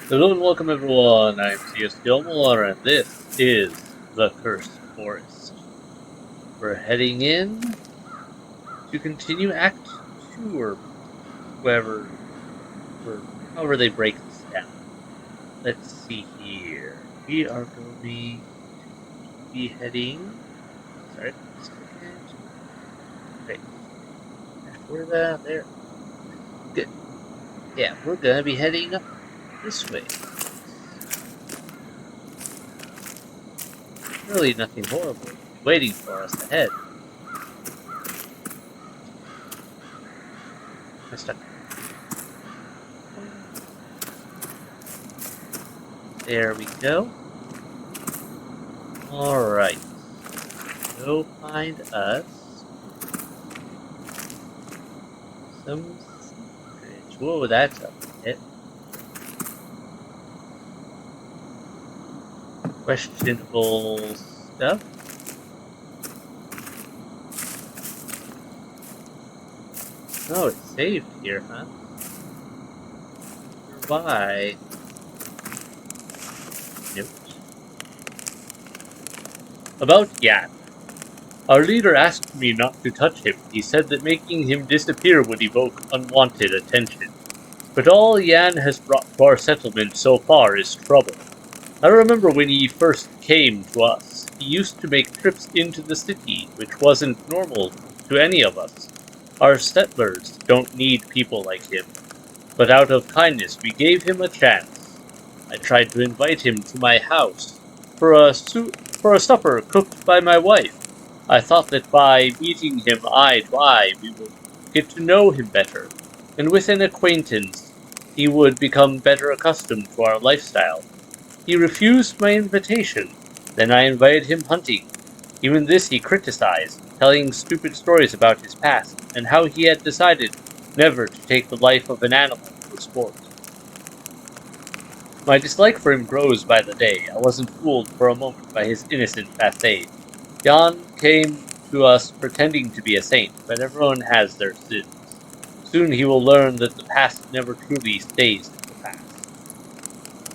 Hello and welcome everyone, I'm C.S.Gilmore and this is the Cursed Forest. We're heading in to continue Act 2 or however they break this down. Let's see here. We are going to be heading... Sorry, just a second. Okay. Where's that? There. Good. Yeah, we're going to be heading up this way. Really nothing horrible waiting for us ahead. I stuck. There we go. Alright. Go find us some secrets. Whoa, that's a bit questionable stuff. Oh, it's saved here, huh? Why? Nope. About Yan. Our leader asked me not to touch him. He said that making him disappear would evoke unwanted attention. But all Yan has brought to our settlement so far is trouble. I remember when he first came to us. He used to make trips into the city, which wasn't normal to any of us. Our settlers don't need people like him. But out of kindness, we gave him a chance. I tried to invite him to my house for a supper cooked by my wife. I thought that by meeting him eye to eye, we would get to know him better, and with an acquaintance, he would become better accustomed to our lifestyle. He refused my invitation. Then I invited him hunting. Even this he criticized, telling stupid stories about his past, and how he had decided never to take the life of an animal for sport. My dislike for him grows by the day. I wasn't fooled for a moment by his innocent facade. Jan came to us pretending to be a saint, but everyone has their sins. Soon he will learn that the past never truly stays the past.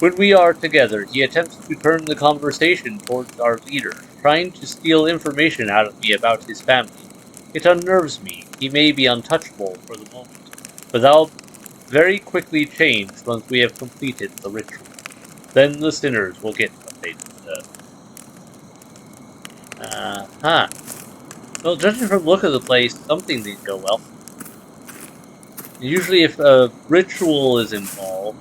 When we are together, he attempts to turn the conversation towards our leader, trying to steal information out of me about his family. It unnerves me. He may be untouchable for the moment, but I'll very quickly change once we have completed the ritual. Then the sinners will get what they deserve. Well, judging from the look of the place, something didn't go well. Usually if a ritual is involved,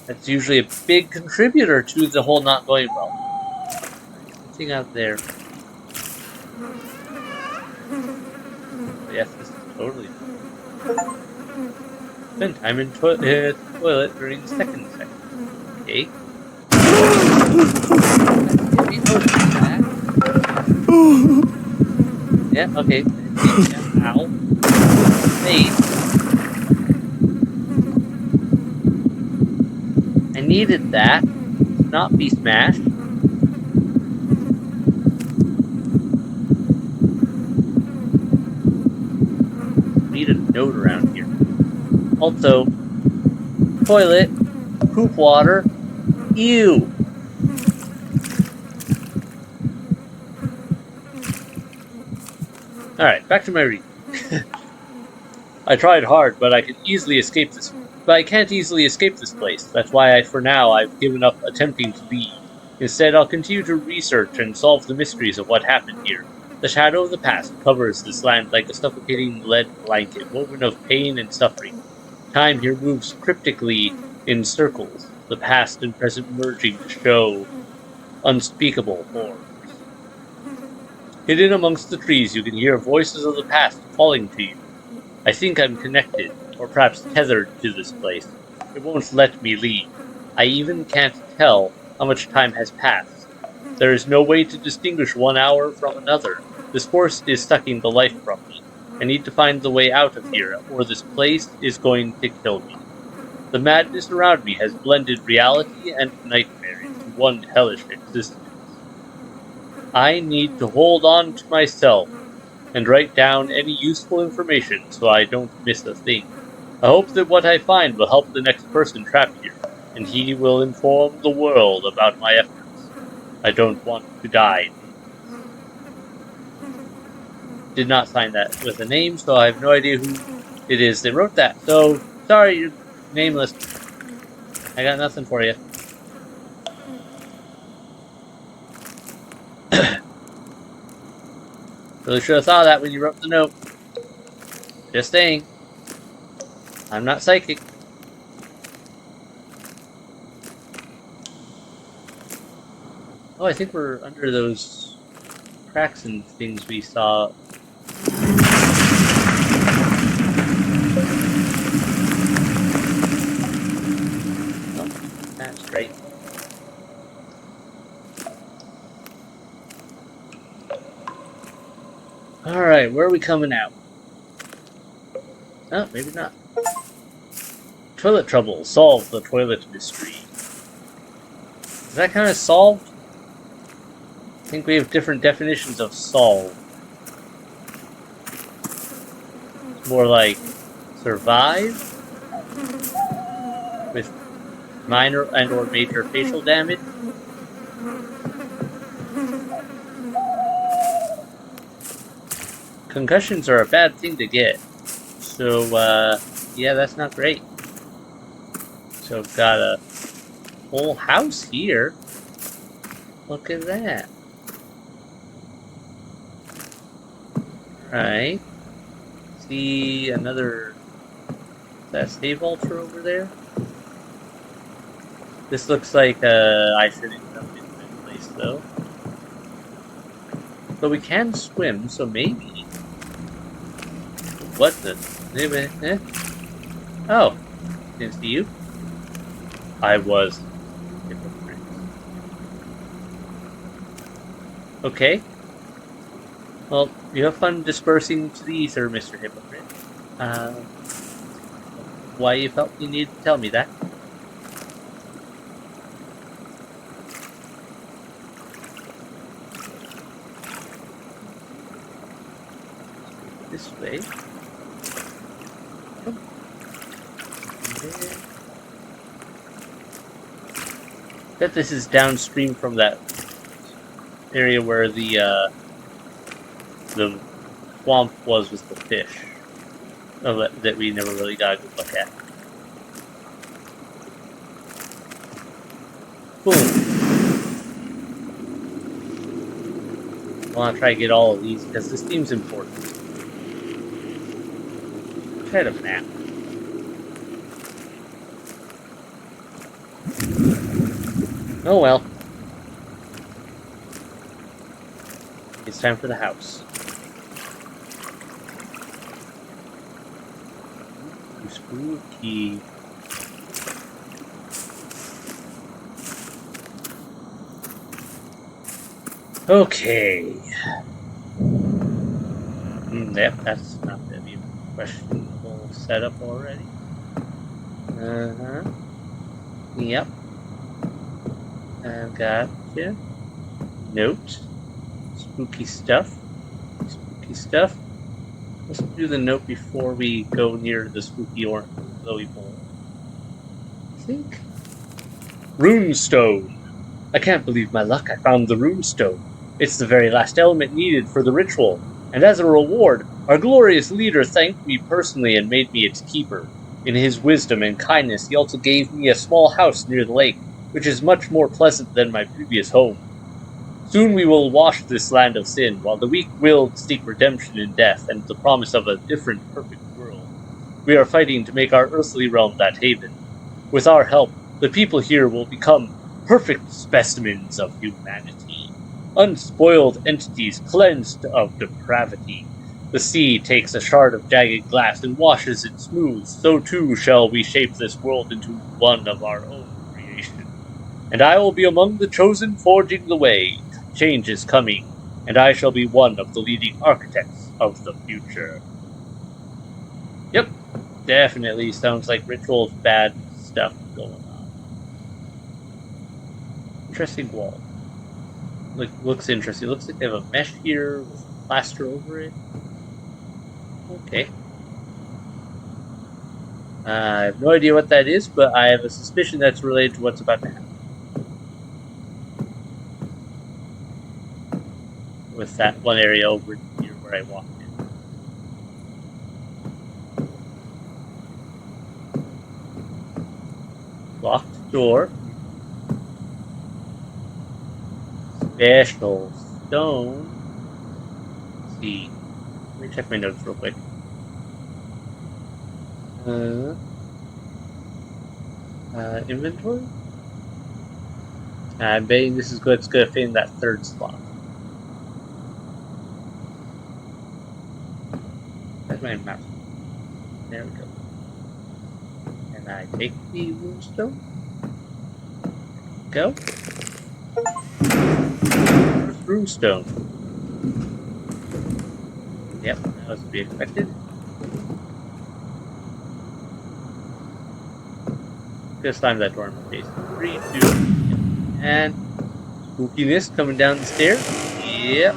that's usually a big contributor to the whole not going well. Something out there. Yes, this is totally. Spend time in toilet during second section. Okay. Yeah, okay. Yeah, ow. Hey. I needed that. Not be smashed. Need a note around here. Also, toilet, poop water, ew. Alright, back to my reading. I tried hard, but I can't easily escape this place. That's why for now I've given up attempting to leave. Instead, I'll continue to research and solve the mysteries of what happened here. The shadow of the past covers this land like a suffocating lead blanket, woven of pain and suffering. Time here moves cryptically in circles, the past and present merging to show unspeakable horrors. Hidden amongst the trees, you can hear voices of the past calling to you. I think I'm connected, or perhaps tethered to this place. It won't let me leave. I even can't tell how much time has passed. There is no way to distinguish 1 hour from another. This force is sucking the life from me. I need to find the way out of here, or this place is going to kill me. The madness around me has blended reality and nightmare into one hellish existence. I need to hold on to myself and write down any useful information so I don't miss a thing. I hope that what I find will help the next person trapped here, and he will inform the world about my efforts. I don't want to die nameless. Did not sign that with a name, so I have no idea who it is that wrote that. So, sorry, you're nameless. I got nothing for you. Really should have thought of that when you wrote the note. Just saying. I'm not psychic. Oh, I think we're under those cracks and things we saw. Oh, that's right. Alright, where are we coming out? Oh, maybe not. Toilet trouble. Solve the toilet mystery. Is that kind of solved? I think we have different definitions of solve. It's more like survive with minor and or major facial damage. Concussions are a bad thing to get. So, yeah, that's not great. So I've got a whole house here. Look at that. Alright. See another... Is that save altar over there? This looks like I shouldn't jump into this place though. But we can swim, so maybe. What the? Oh, didn't see you. I was hypocrite. Okay. Well, you have fun dispersing to the ether, Mr. Hypocrite. Why you felt you needed to tell me that? This way. Come. Bet this is downstream from that area where the swamp was with the fish. Oh, that we never really got a good look at. Boom. I want to try to get all of these because this seems important. Try to map. Oh well. It's time for the house. Spooky. Okay. Yep, that's not going to be a questionable setup already. Yep. I've gotcha. Note. Spooky stuff. Spooky stuff. Let's do the note before we go near the spooky or glowy bowl. I think. Runestone. I can't believe my luck. I found the runestone. It's the very last element needed for the ritual, and as a reward, our glorious leader thanked me personally and made me its keeper. In his wisdom and kindness, he also gave me a small house near the lake, which is much more pleasant than my previous home. Soon we will wash this land of sin, while the weak-willed seek redemption in death and the promise of a different, perfect world. We are fighting to make our earthly realm that haven. With our help, the people here will become perfect specimens of humanity, unspoiled entities cleansed of depravity. The sea takes a shard of jagged glass and washes it smooth, so too shall we shape this world into one of our own creation. And I will be among the chosen forging the way. Change is coming, and I shall be one of the leading architects of the future. Yep, definitely sounds like ritual bad stuff going on. Interesting wall. Looks interesting. Looks like they have a mesh here with plaster over it. Okay. I have no idea what that is, but I have a suspicion that's related to what's about to happen. With that one area over here where I walked in. Locked door. Special stone. Let's see. Let me check my notes real quick. Inventory? I'm betting this is good. It's going to fit in that third slot. That's my mouse. There we go. And I take the moonstone. Go. First runestone. Yep, that was to be expected. Gonna slam that door in my face. 3, 2, and spookiness coming down the stairs. Yep.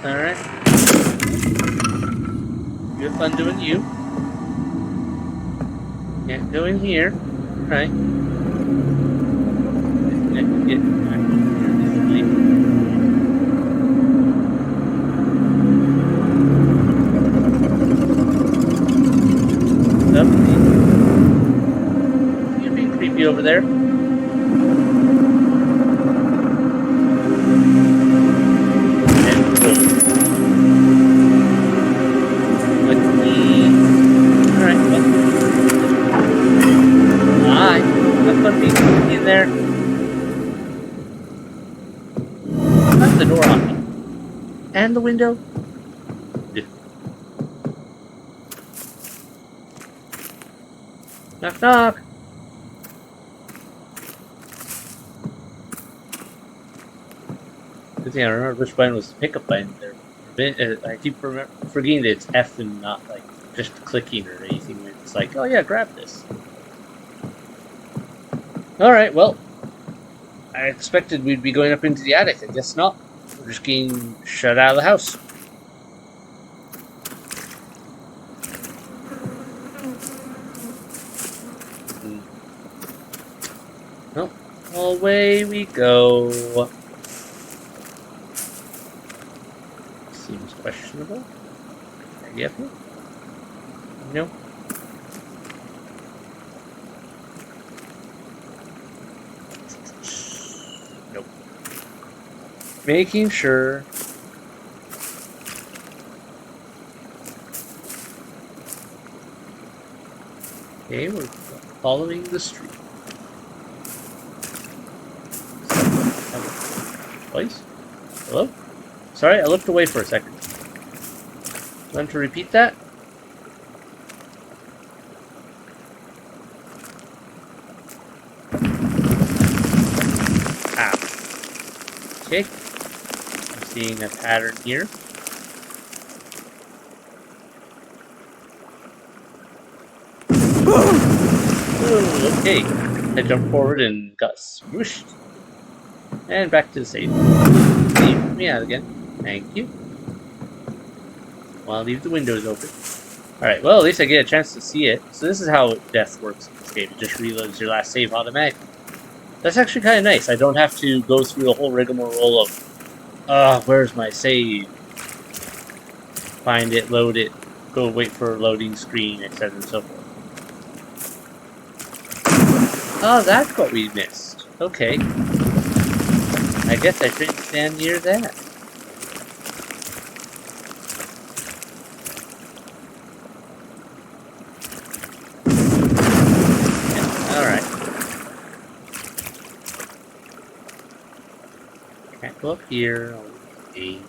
Alright. You have fun doing you. Can't go in here. Alright. I can get back over here easily. Lovely. You're being creepy over there. There. Shut the door on me. And the window. Knock, knock. Good thing I remember which button was the pickup button there. I keep forgetting that it's F and not like just clicking or anything. It's like, oh yeah, grab this. Alright, well, I expected we'd be going up into the attic. I guess not. We're just getting shut out of the house. Well, away we go. Seems questionable. Can I get here? No. Making sure. Okay, we're following the street. Place? Hello? Sorry, I looked away for a second. Want to repeat that? Ah. Okay. Seeing a pattern here. Oh, okay. I jumped forward and got smooshed. And back to the safe. Leave me out again. Thank you. Well, I'll leave the windows open. Alright, well, at least I get a chance to see it. So this is how death works in this game. It just reloads your last save automatically. That's actually kind of nice. I don't have to go through the whole rigmarole of where's my save? Find it, load it, go wait for a loading screen, etc. and so forth. Oh, that's what we missed. Okay. I guess I shouldn't stand near that. Yeah, alright. Can't go up here. Okay.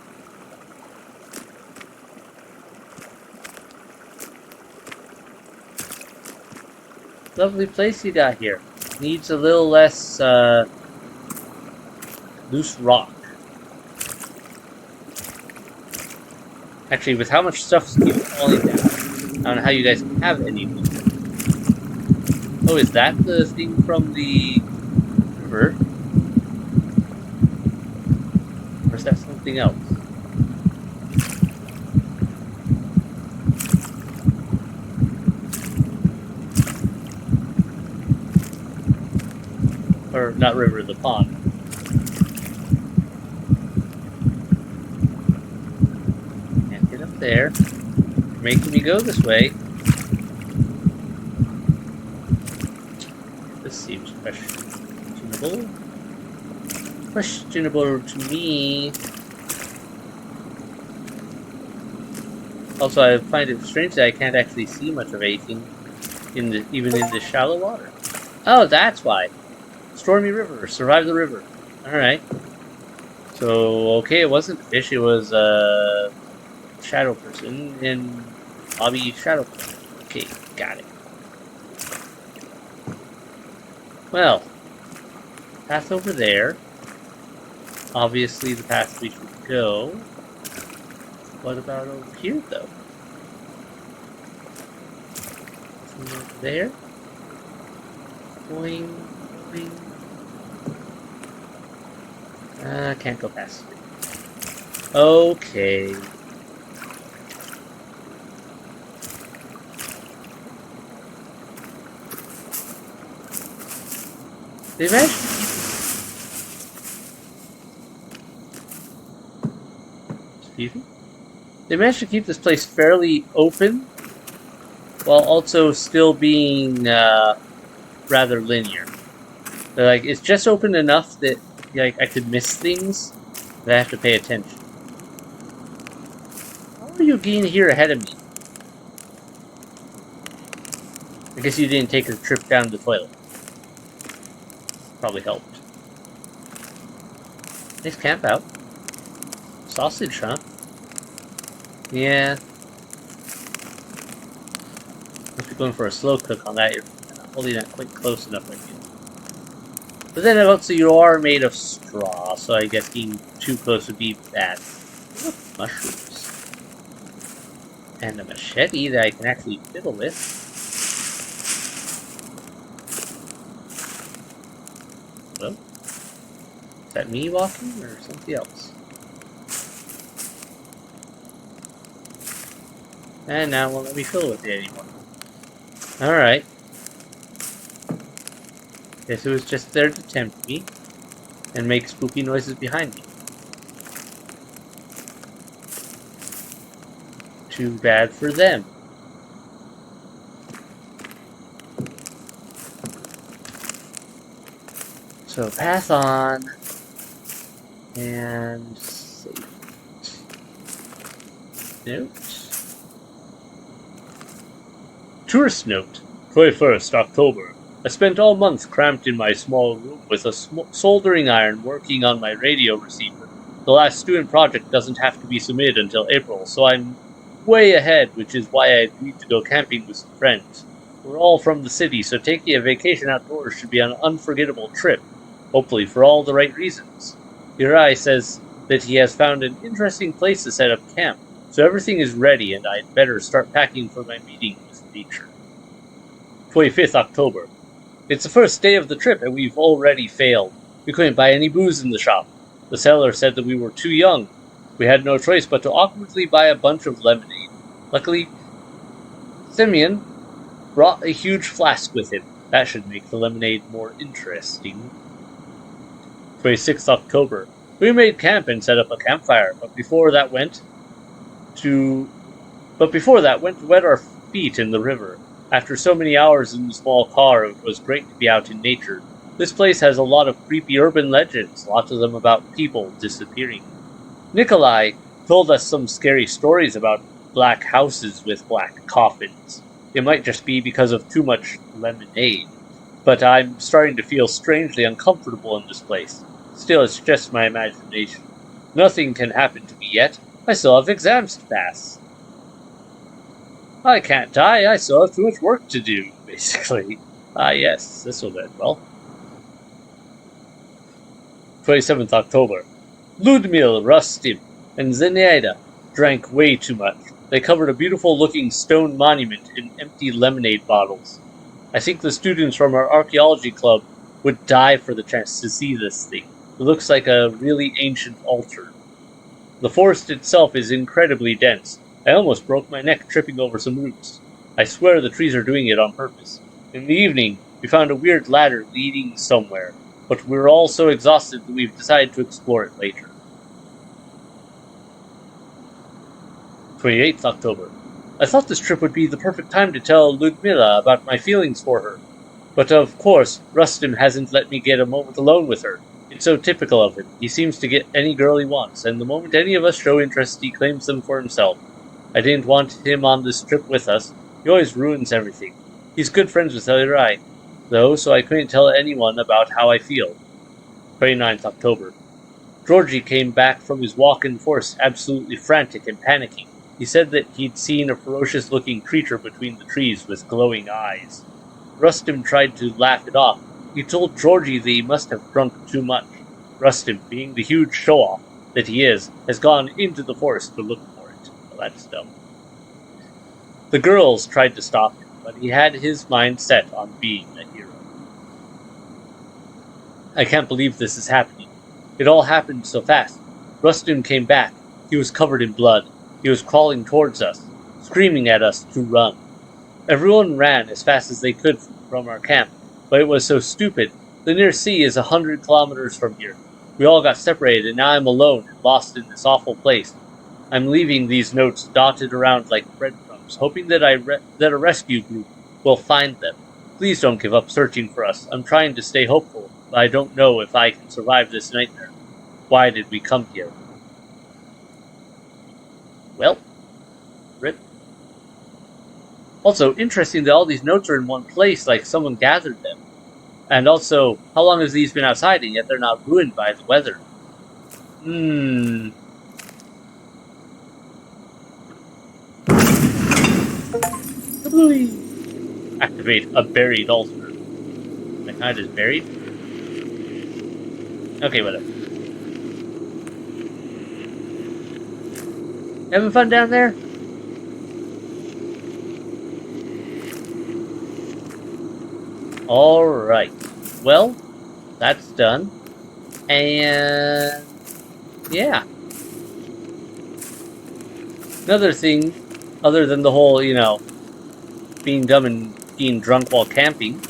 Lovely place you got here. Needs a little less loose rock. Actually, with how much stuff keeps falling down, I don't know how you guys can have any. Oh, is that the thing from the river? Or is that something else? Or, not river, the pond. Can't get up there. You're making me go this way. This seems questionable. Questionable to me. Also, I find it strange that I can't actually see much of anything even in the shallow water. Oh, that's why. Stormy river. Survive the river. Alright. So, okay, it wasn't a fish, it was a shadow person in Hobby Shadow Play. Okay, got it. Well, path over there. Obviously the path we should go. What about over here, though? Over there? Boing, boing. Can't go past it. Okay. They managed to keep excuse me? They managed to keep this place fairly open, while also still being rather linear. So, like, it's just open enough that I could miss things, but I have to pay attention. How are you getting here ahead of me? I guess you didn't take a trip down the toilet. Probably helped. Nice camp out. Sausage, huh? Yeah. Must be going for a slow cook on that. You're holding that quite close enough, I feel. But then also you are made of straw, so I guess being too close would be bad. Look, mushrooms. And a machete that I can actually fiddle with. Hello? Is that me walking or something else? And now it won't let me fiddle with it anymore. Alright. Guess it was just there to tempt me and make spooky noises behind me. Too bad for them. So path on and save. Note. Tourist note. 21st October. I spent all month cramped in my small room with a soldering iron working on my radio receiver. The last student project doesn't have to be submitted until April, so I'm way ahead, which is why I agreed to go camping with some friends. We're all from the city, so taking a vacation outdoors should be an unforgettable trip, hopefully for all the right reasons. Hirai says that he has found an interesting place to set up camp, so everything is ready and I'd better start packing for my meeting with nature. 25th October. It's the first day of the trip and we've already failed. We couldn't buy any booze in the shop. The seller said that we were too young. We had no choice but to awkwardly buy a bunch of lemonade. Luckily, Simeon brought a huge flask with him. That should make the lemonade more interesting. 26th October. We made camp and set up a campfire, but before that went to wet our feet in the river. After so many hours in the small car, it was great to be out in nature. This place has a lot of creepy urban legends, lots of them about people disappearing. Nikolai told us some scary stories about black houses with black coffins. It might just be because of too much lemonade, but I'm starting to feel strangely uncomfortable in this place. Still, it's just my imagination. Nothing can happen to me yet. I still have exams to pass. I can't die, I still have too much work to do, basically. Yes, this will end well. 27th October. Ludmil, Rustim, and Zenaida drank way too much. They covered a beautiful-looking stone monument in empty lemonade bottles. I think the students from our archaeology club would die for the chance to see this thing. It looks like a really ancient altar. The forest itself is incredibly dense. I almost broke my neck tripping over some roots. I swear the trees are doing it on purpose. In the evening, we found a weird ladder leading somewhere. but we're all so exhausted that we've decided to explore it later. 28th October. I thought this trip would be the perfect time to tell Ludmilla about my feelings for her. But of course, Rustum hasn't let me get a moment alone with her. It's so typical of him. He seems to get any girl he wants, and the moment any of us show interest, he claims them for himself. I didn't want him on this trip with us. He always ruins everything. He's good friends with Rai, though, so I couldn't tell anyone about how I feel. 29th October. Georgie came back from his walk in the forest absolutely frantic and panicking. He said that he'd seen a ferocious-looking creature between the trees with glowing eyes. Rustum tried to laugh it off. He told Georgie that he must have drunk too much. Rustum, being the huge show-off that he is, has gone into the forest to look for it. Well, that's dumb. The girls tried to stop him, but he had his mind set on being a hero. I can't believe this is happening. It all happened so fast. Rustum came back. He was covered in blood. He was crawling towards us, screaming at us to run. Everyone ran as fast as they could from our camp, but it was so stupid. The nearest sea is 100 kilometers from here. We all got separated, and now I'm alone and lost in this awful place. I'm leaving these notes dotted around like breadcrumbs, hoping that a rescue group will find them. Please don't give up searching for us. I'm trying to stay hopeful, but I don't know if I can survive this nightmare. Why did we come here? Well, rip. Also, interesting that all these notes are in one place, like someone gathered them. And also, how long has these been outside, and yet they're not ruined by the weather? Activate a buried altar. My kind is buried? Okay, whatever. Having fun down there? Alright. Well, that's done. And yeah. Another thing, other than the whole, being dumb and being drunk while camping,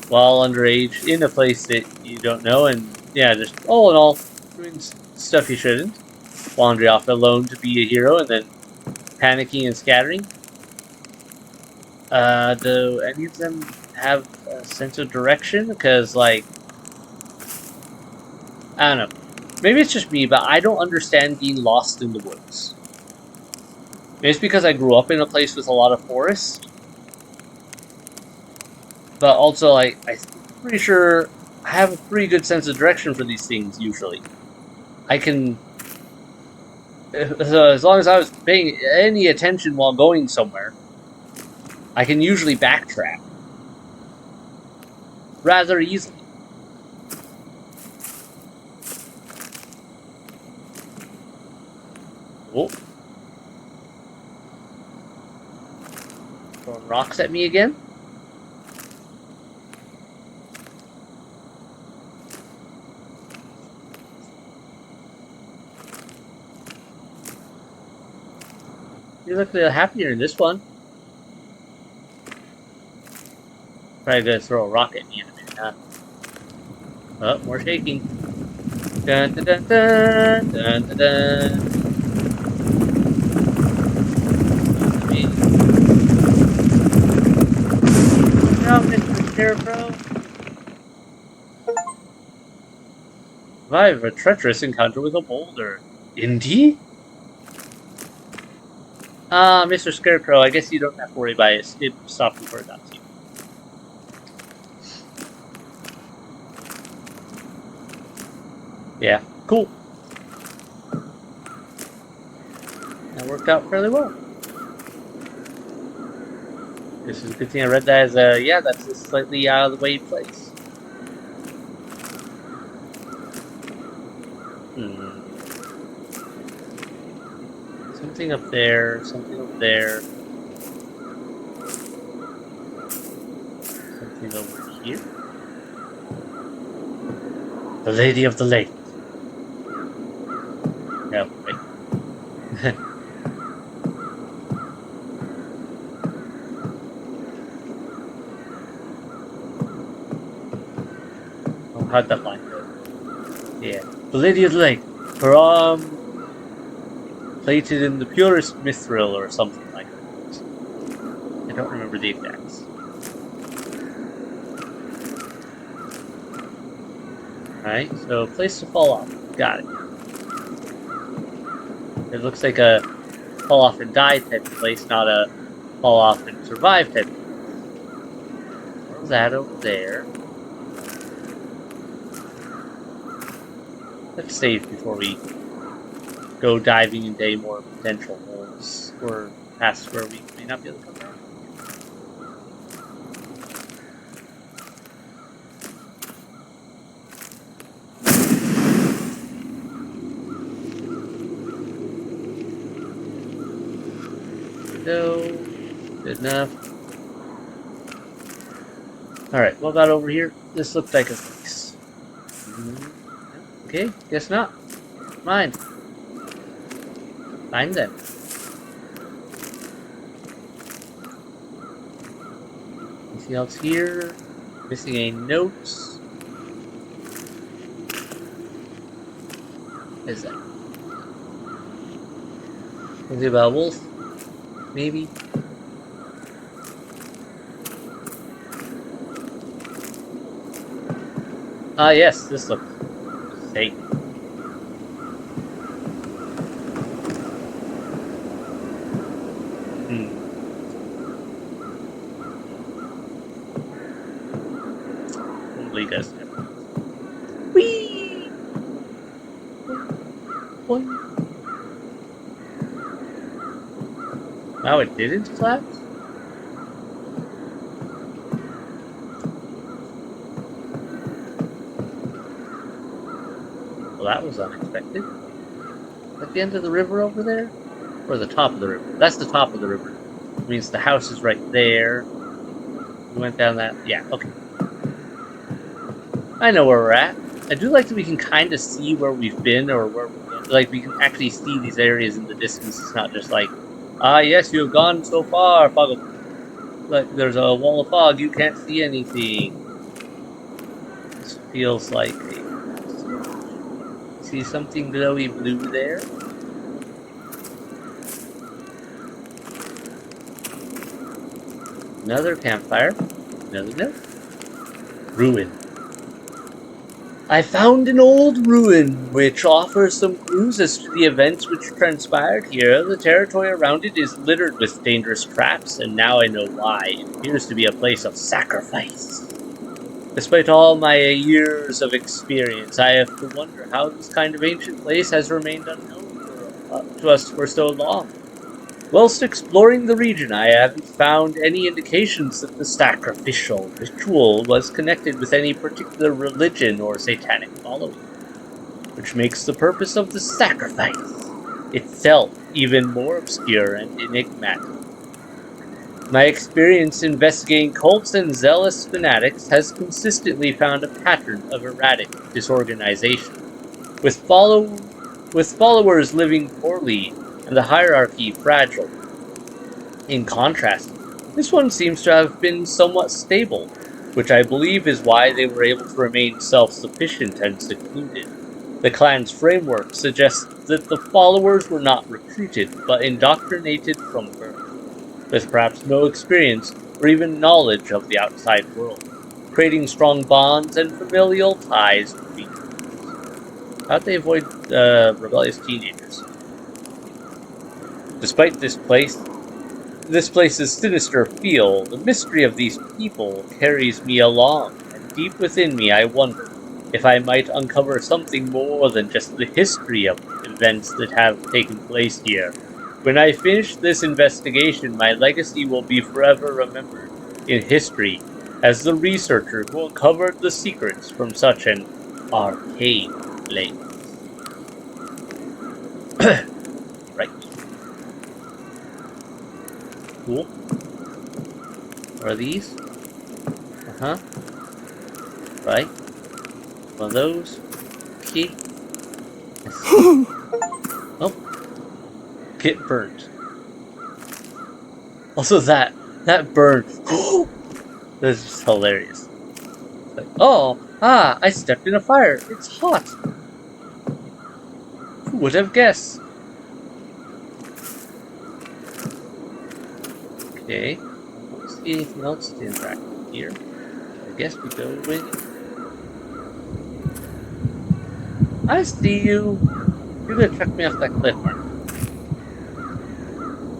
while underage, in a place that you don't know, and yeah, just all in all, doing stuff you shouldn't. Wandering off alone to be a hero, and then panicking and scattering. Do any of them have a sense of direction? Because, I don't know. Maybe it's just me, but I don't understand being lost in the woods. Maybe it's because I grew up in a place with a lot of forest. But also, I'm pretty sure I have a pretty good sense of direction for these things, usually. I can... So as long as I was paying any attention while going somewhere, I can usually backtrack rather easily. Oh. Throwing rocks at me again? You look a little happier in this one. Probably gonna throw a rock at me in a minute, huh? Oh, more shaking. Dun dun dun dun dun dun dun. No, Mr. Scarecrow. Survive a treacherous encounter with a boulder. Indy? Mr. Scarecrow, I guess you don't have to worry about it. It stopped before it got to you. Yeah, cool. That worked out fairly well. This is a good thing I read that as a, yeah, that's a slightly out of the way place. Something up there, something up there. Something over here. The Lady of the Lake. No, wait. How'd that line go? Yeah. Palladian Lake. From plated in the purest mithril or something like that. I don't remember the exacts. Alright, so place to fall off. Got it. It looks like a fall off and die type of place, not a fall off and survive type of place. What's that over there? Let's save before we go diving into any more potential holes or past where we may not be able to come back. No, good enough. Alright, what about over here? This looks like a place. Okay, guess not. Mine. Fine then. Anything else here? Missing any notes? What is that? Something about a wolf? Maybe? Ah, yes, this looks safe. Probably does have. Whee! Boing. Wow, it didn't collapse? Well, that was unexpected. At the end of the river over there? Or the top of the river? That's the top of the river. It means the house is right there. We went down that. Yeah, okay. I know where we're at. I do like that we can kind of see where we've been or where we're going. Like, we can actually see these areas in the distance. It's not just like, ah, yes, you have gone so far, fog. Like, there's a wall of fog, you can't see anything. This feels like a... See something glowy blue there? Another campfire. Another note. Ruin. I found an old ruin which offers some clues as to the events which transpired here. The territory around it is littered with dangerous traps, and now I know why. It appears to be a place of sacrifice. Despite all my years of experience, I have to wonder how this kind of ancient place has remained unknown to us for so long. Whilst exploring the region, I haven't found any indications that the sacrificial ritual was connected with any particular religion or satanic following, which makes the purpose of the sacrifice itself even more obscure and enigmatic. My experience investigating cults and zealous fanatics has consistently found a pattern of erratic disorganization, with followers living poorly and the hierarchy fragile. In contrast, this one seems to have been somewhat stable, which I believe is why they were able to remain self-sufficient and secluded. The clan's framework suggests that the followers were not recruited, but indoctrinated from birth, with perhaps no experience or even knowledge of the outside world, creating strong bonds and familial ties between them. How'd they avoid rebellious teenagers? Despite this place's sinister feel, the mystery of these people carries me along, and deep within me I wonder if I might uncover something more than just the history of events that have taken place here. When I finish this investigation, my legacy will be forever remembered in history as the researcher who uncovered the secrets from such an arcane place. Right. Cool. What are these? Uh-huh. Right. One of those. Okay. Oh. Get burned. Also that burn. That's just hilarious. Like, oh, Ah, I stepped in a fire. It's hot. Who would have guessed? Okay. I don't see anything else to interact with here. I guess we go with... I see you. You're gonna chuck me off that cliff, aren't you?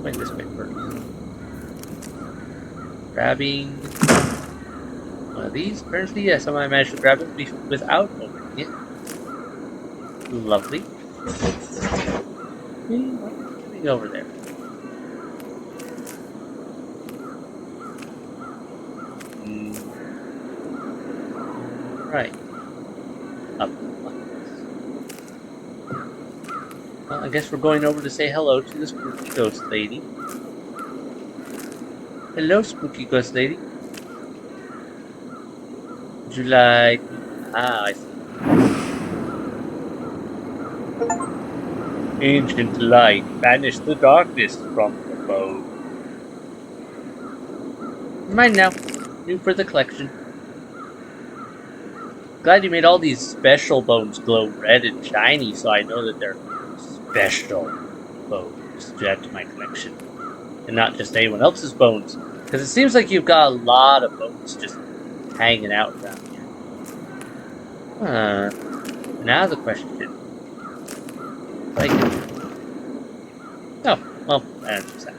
Going this way first. Grabbing one of these. Apparently, yes, somehow I managed to grab it without opening it. Lovely. What are you doing over there? Right. Up. Well, I guess we're going over to say hello to the spooky ghost lady. Hello, spooky ghost lady. Would you like... Ah, I see. Ancient light, banish the darkness from the bow. Mine now. New for the collection. Glad you made all these special bones glow red and shiny, so I know that they're special bones to add to my collection. And not just anyone else's bones. Because it seems like you've got a lot of bones just hanging out around here. Now the question. Like... Oh, well, I understand.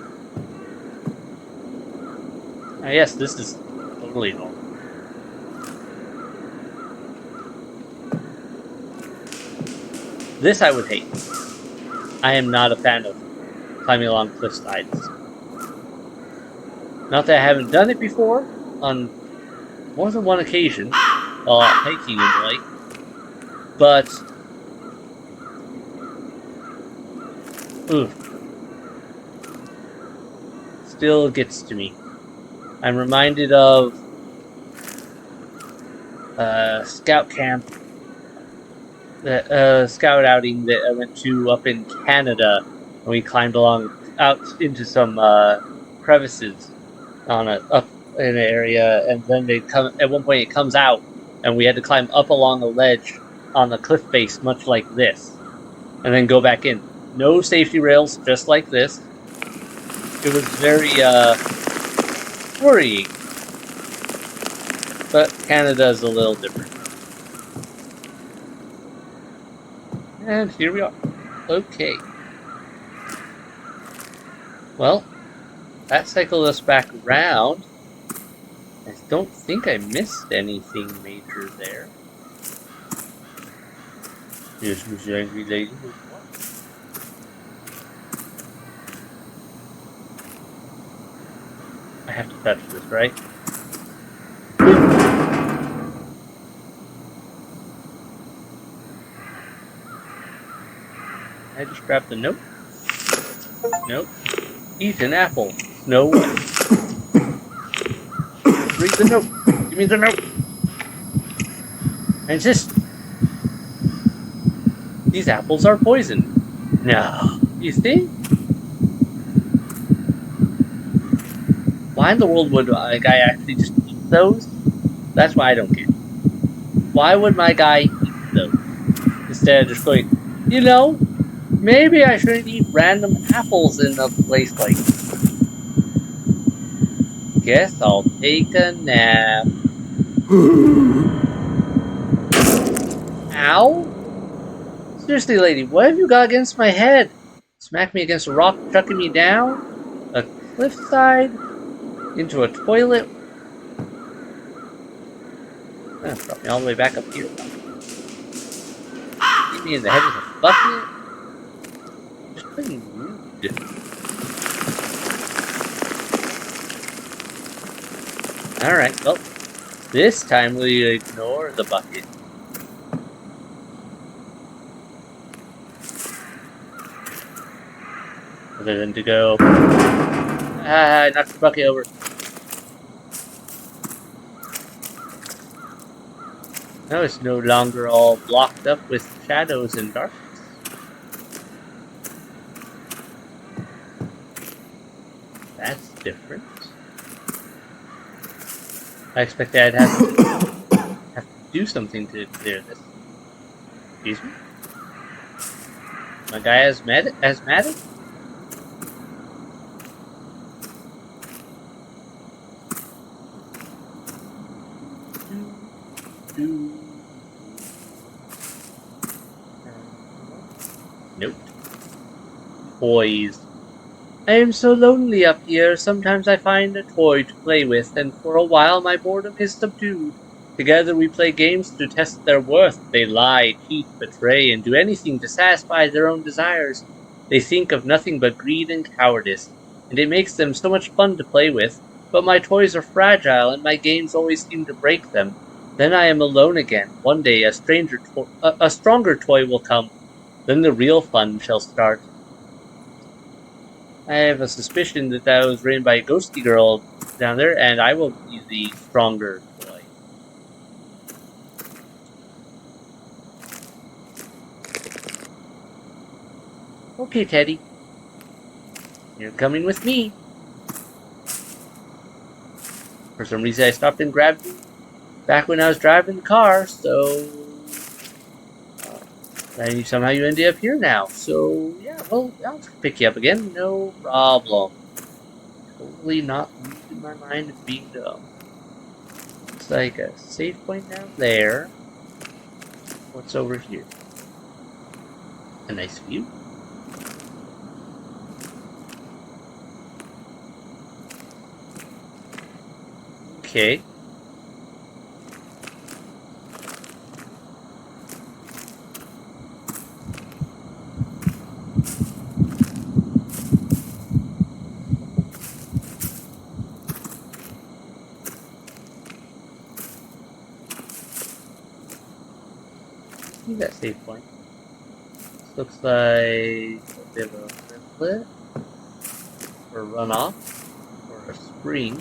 Ah, yes, this is totally normal. This I would hate. I am not a fan of climbing along cliff sides. Not that I haven't done it before, on more than one occasion, while hiking in the lake, but... Ooh. Still gets to me. I'm reminded of scout camp, scout outing that I went to up in Canada, and we climbed along out into some crevices on up in an area, and then they come at one point it comes out, and we had to climb up along a ledge on the cliff face, much like this, and then go back in. No safety rails, just like this. It was very worrying. But Canada is a little different. And here we are. Okay. Well, that cycled us back around. I don't think I missed anything major there. Here's Miss Angry Lady. I have to touch this, right? I just grabbed the note. Nope. Eat an apple. No way. Read the note. Give me the note. I insist. These apples are poisoned. No. You think? Why in the world would a guy actually just eat those? That's why I don't get. Why would my guy eat those? Instead of just going, you know, maybe I shouldn't eat random apples in a place like this. Guess I'll take a nap. Ow? Seriously, lady, what have you got against my head? Smack me against a rock, chucking me down? A cliffside? Into a toilet? Drop me all the way back up here. Hit me in the head with a bucket? Just plain rude. Alright, well, this time we ignore the bucket. Other than to go... I knocked the bucket over. Now it's no longer all blocked up with shadows and darkness. That's different. I expected I'd have to do something to clear this. Excuse me? My guy asthmatic? Nope. Toys. I am so lonely up here, sometimes I find a toy to play with, and for a while my boredom is subdued. Together we play games to test their worth. They lie, cheat, betray, and do anything to satisfy their own desires. They think of nothing but greed and cowardice, and it makes them so much fun to play with. But my toys are fragile, and my games always seem to break them. Then I am alone again. One day a stronger toy will come. Then the real fun shall start. I have a suspicion that was written by a ghosty girl down there, and I will be the stronger toy. Okay, Teddy. You're coming with me. For some reason, I stopped and grabbed you back when I was driving the car, so somehow you ended up here now. So, yeah, well, I'll pick you up again. No problem. Totally not losing my mind of being dumb. Looks like a save point down there. What's over here? A nice view. Okay. That save point. This looks like a bit of a rivulet, or a runoff, or a spring.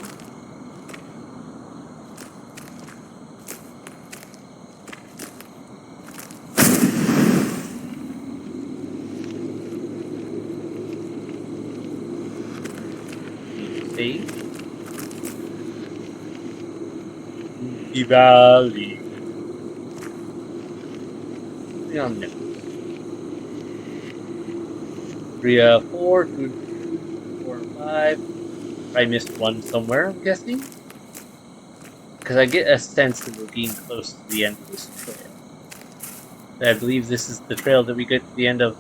See? The valley. No. 3, 4, 2, 4, 5. I missed one somewhere, I'm guessing. Because I get a sense that we're getting close to the end of this trail. I believe this is the trail that we get to the end of,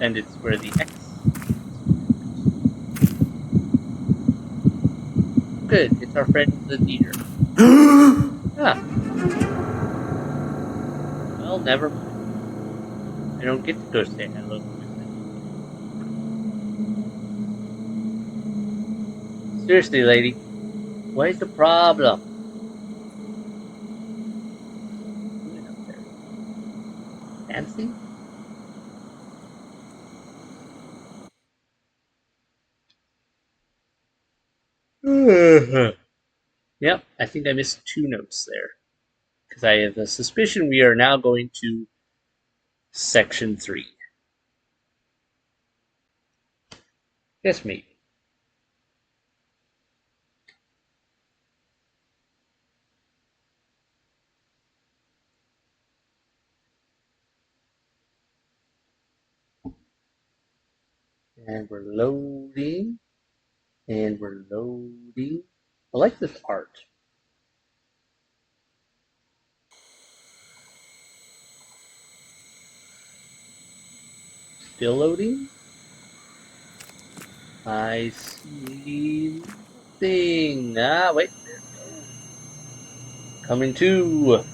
and it's where the X. Good, it's our friend the deer. Ah. Well, never mind. I don't get to go say hello. Seriously, lady, what is the problem? Who's up there? Nancy? Yep, I think I missed 2 notes there. Because I have a suspicion we are now going to section 3. Yes, maybe. And we're loading. And we're loading. I like this art. Still loading. I see nothing. Ah, wait. There we go. Coming to.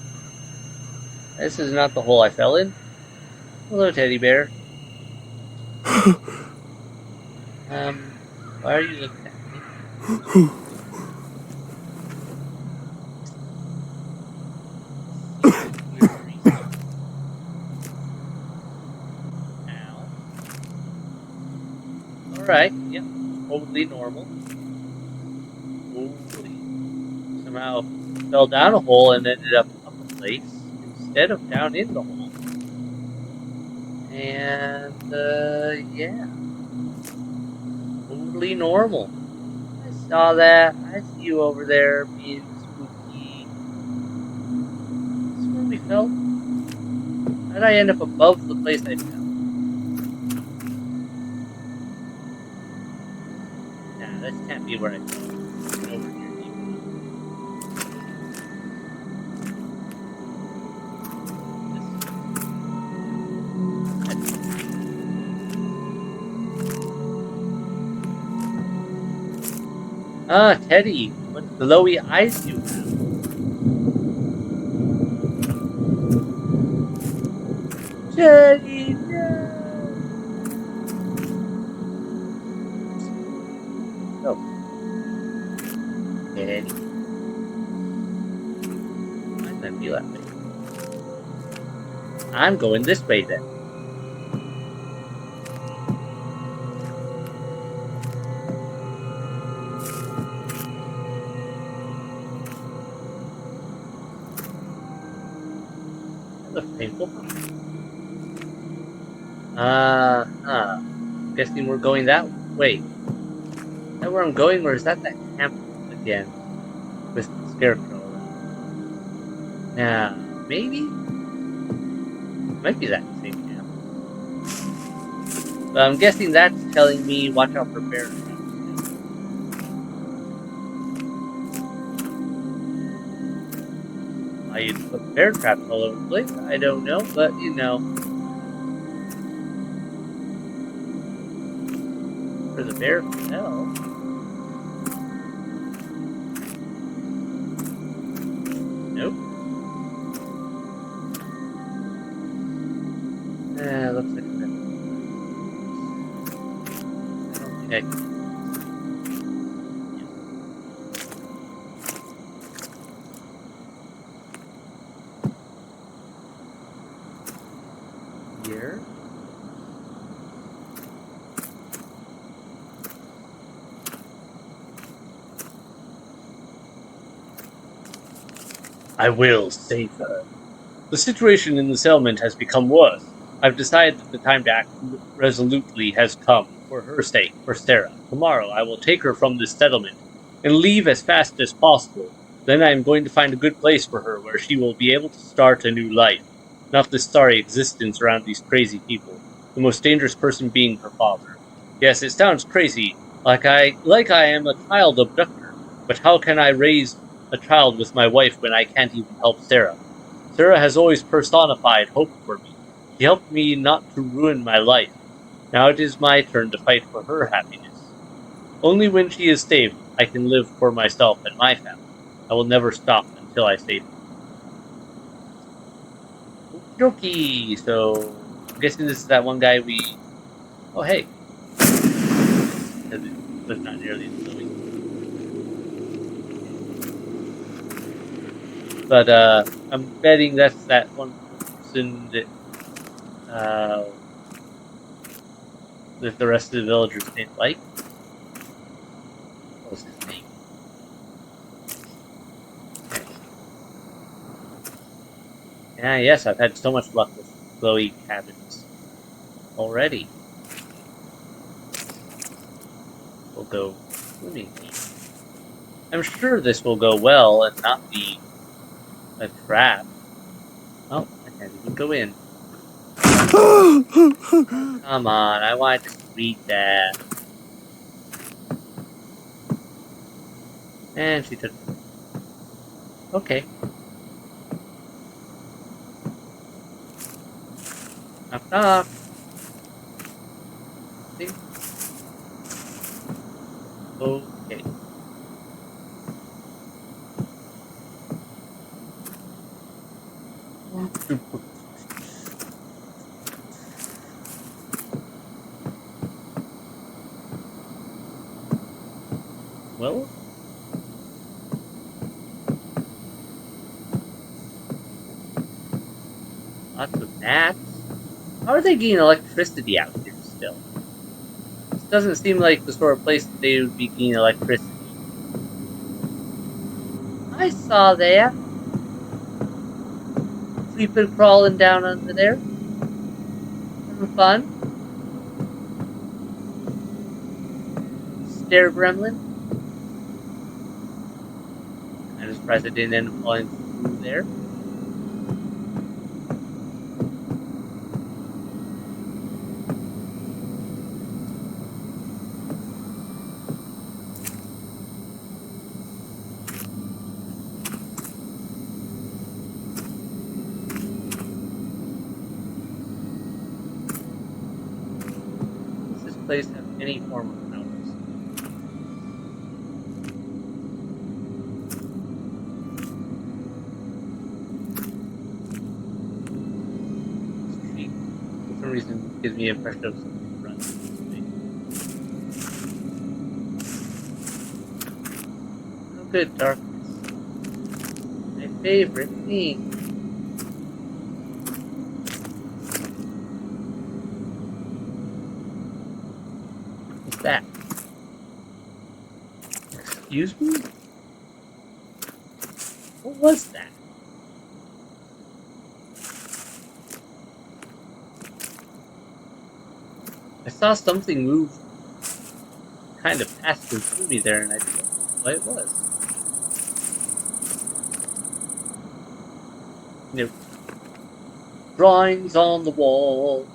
This is not the hole I fell in. Hello, teddy bear. Why are you looking at me? Ow. Alright, yep. Totally normal. Totally. Somehow fell down a hole and ended up a place instead of down in the hole. And, yeah. Totally normal. I saw that. I see you over there being spooky. we fell? How did I end up above the place I fell? Nah, this can't be where I fell. It's over here deep enough. Ah, Teddy, what glowy eyes you have. Teddy, no! Oh, Teddy. Might not be that way. I'm going this way then. That looks painful. Guessing we're going that way. Is that where I'm going, or is that camp again? With the scarecrow around. Now, maybe? Might be that same camp. But I'm guessing that's telling me watch out for bear traps. I used to put bear traps all over the place. I don't know, but you know. For the bear fell. Nope. Looks like that. I don't think I can. Here. I will save her. The situation in the settlement has become worse. I've decided that the time to act resolutely has come, for her sake, for Sarah. Tomorrow I will take her from this settlement, and leave as fast as possible. Then I am going to find a good place for her, where she will be able to start a new life. Not this sorry existence around these crazy people, the most dangerous person being her father. Yes, it sounds crazy, like I am a child abductor, but how can I raise a child with my wife when I can't even help Sarah? Sarah has always personified hope for me. She helped me not to ruin my life. Now it is my turn to fight for her happiness. Only when she is safe, I can live for myself and my family. I will never stop until I save her. Okie dokie. So, I'm guessing this is that one guy we... Oh, hey. That's not nearly as glowing. But, I'm betting that's that one person that, that the rest of the villagers didn't like. What was his name? Ah, yes, I've had so much luck with glowy cabins already. We'll go swimming. I'm sure this will go well and not be a trap. Oh, I can't even go in. Come on, I want to read that. And she took... Okay. Knock knock. See? Okay. Well? Lots of gnats. How are they getting electricity out here still? This doesn't seem like the sort of place that they would be getting electricity. I saw that. Creeping, crawling down under there. Having fun. Stair gremlin. I'm surprised I didn't end up falling through there. place have any form of powers? This tree, for some reason, gives me the impression of something running this way. No good, darkness. My favorite thing. What's that? Excuse me? What was that? I saw something move kind of past and through me there, and I don't know what it was. Nope. Drawings on the wall.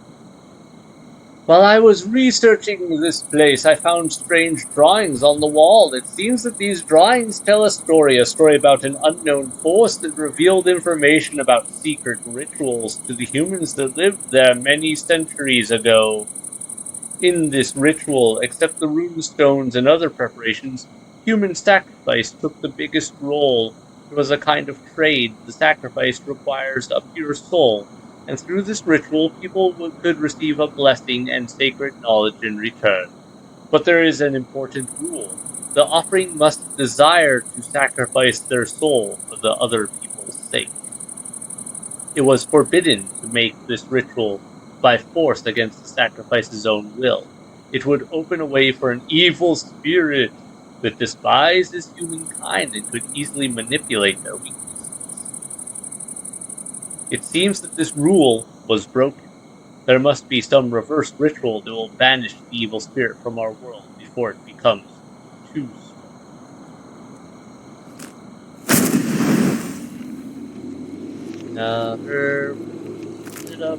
While I was researching this place, I found strange drawings on the wall. It seems that these drawings tell a story about an unknown force that revealed information about secret rituals to the humans that lived there many centuries ago. In this ritual, except the rune stones and other preparations, human sacrifice took the biggest role. It was a kind of trade. The sacrifice requires a pure soul, and through this ritual, people could receive a blessing and sacred knowledge in return. But there is an important rule. The offering must desire to sacrifice their soul for the other people's sake. It was forbidden to make this ritual by force against the sacrifice's own will. It would open a way for an evil spirit that despises humankind and could easily manipulate their weaknesses. It seems that this rule was broken. There must be some reverse ritual that will banish the evil spirit from our world before it becomes too strong. Another lit up.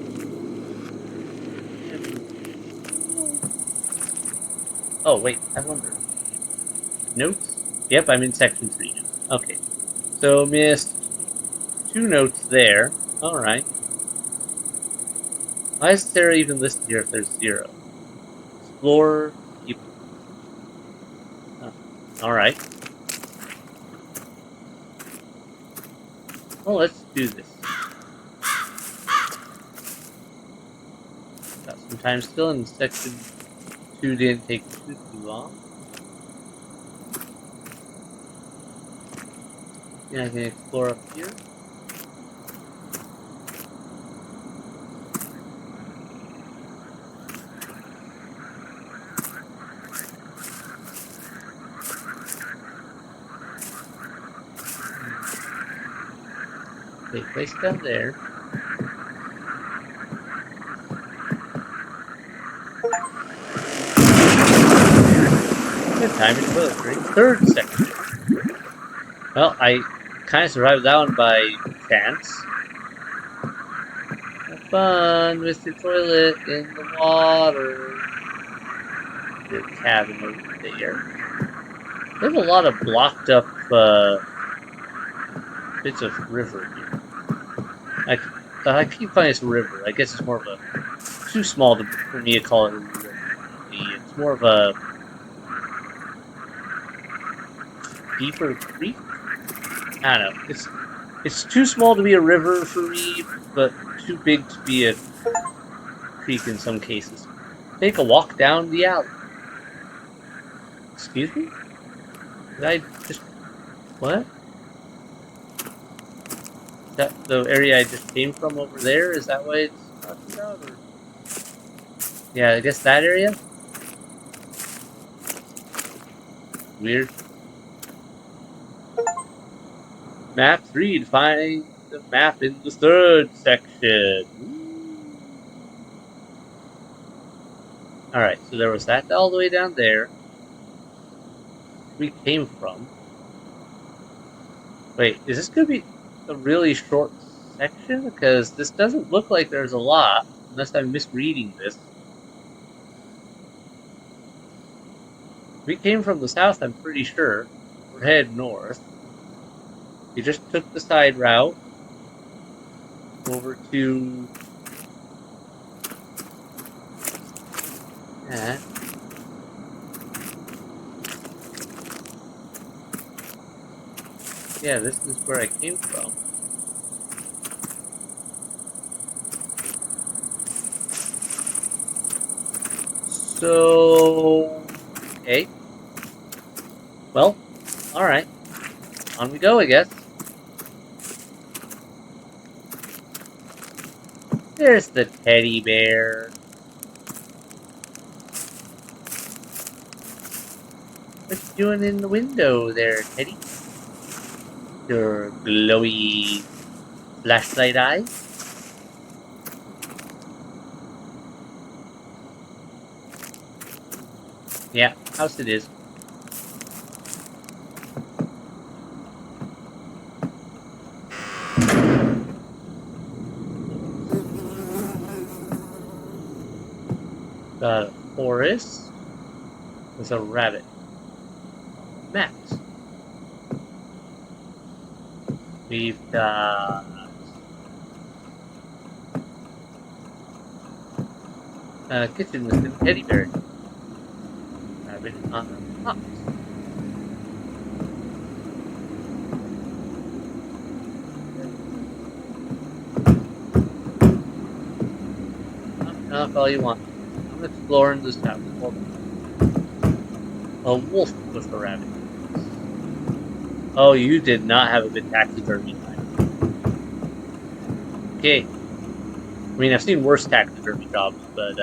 Oh wait, I wonder. Notes? Yep, I'm in section 3 now. Okay. So missed 2 notes there. Alright. Why is Sarah even listed here if there's 0? Explore. Keep. Oh. Alright. Well, let's do this. Got some time still, and section 2 didn't take too long. Yeah, I can explore up here. Okay, place down there. Good timing for the 3rd section. Well, I kind of survived that one by chance. Have fun, Mr. Toilet, in the water. The cabin over there. There's a lot of blocked up bits of river here. I keep calling this a river. I guess it's more of a too small for me to call it a river. It's more of a deeper creek. I don't know. It's too small to be a river for me, but too big to be a creek in some cases. Take a walk down the alley. Excuse me? Did I just... What? Is that the area I just came from over there? Is that what it's talking about? Or... Yeah, I guess that area? Weird. Map 3 to find the map in the 3rd section. Alright, so there was that all the way down there. We came from. Wait, is this going to be a really short section? Because this doesn't look like there's a lot, unless I'm misreading this. We came from the south, I'm pretty sure. We're headed north. We just took the side route over to... Yeah, this is where I came from. So... Okay. Well, alright. On we go, I guess. There's the teddy bear. What you doing in the window there, Teddy? Your glowy flashlight eyes? Yeah, house it is. Got a forest. There's a rabbit. Max. We've got a kitchen with an teddy bear. Rabbit on a box. Knock all you want. I'm exploring this house. A wolf with a rabbit. Oh, you did not have a good taxidermy time. Okay. I mean, I've seen worse taxidermy jobs, but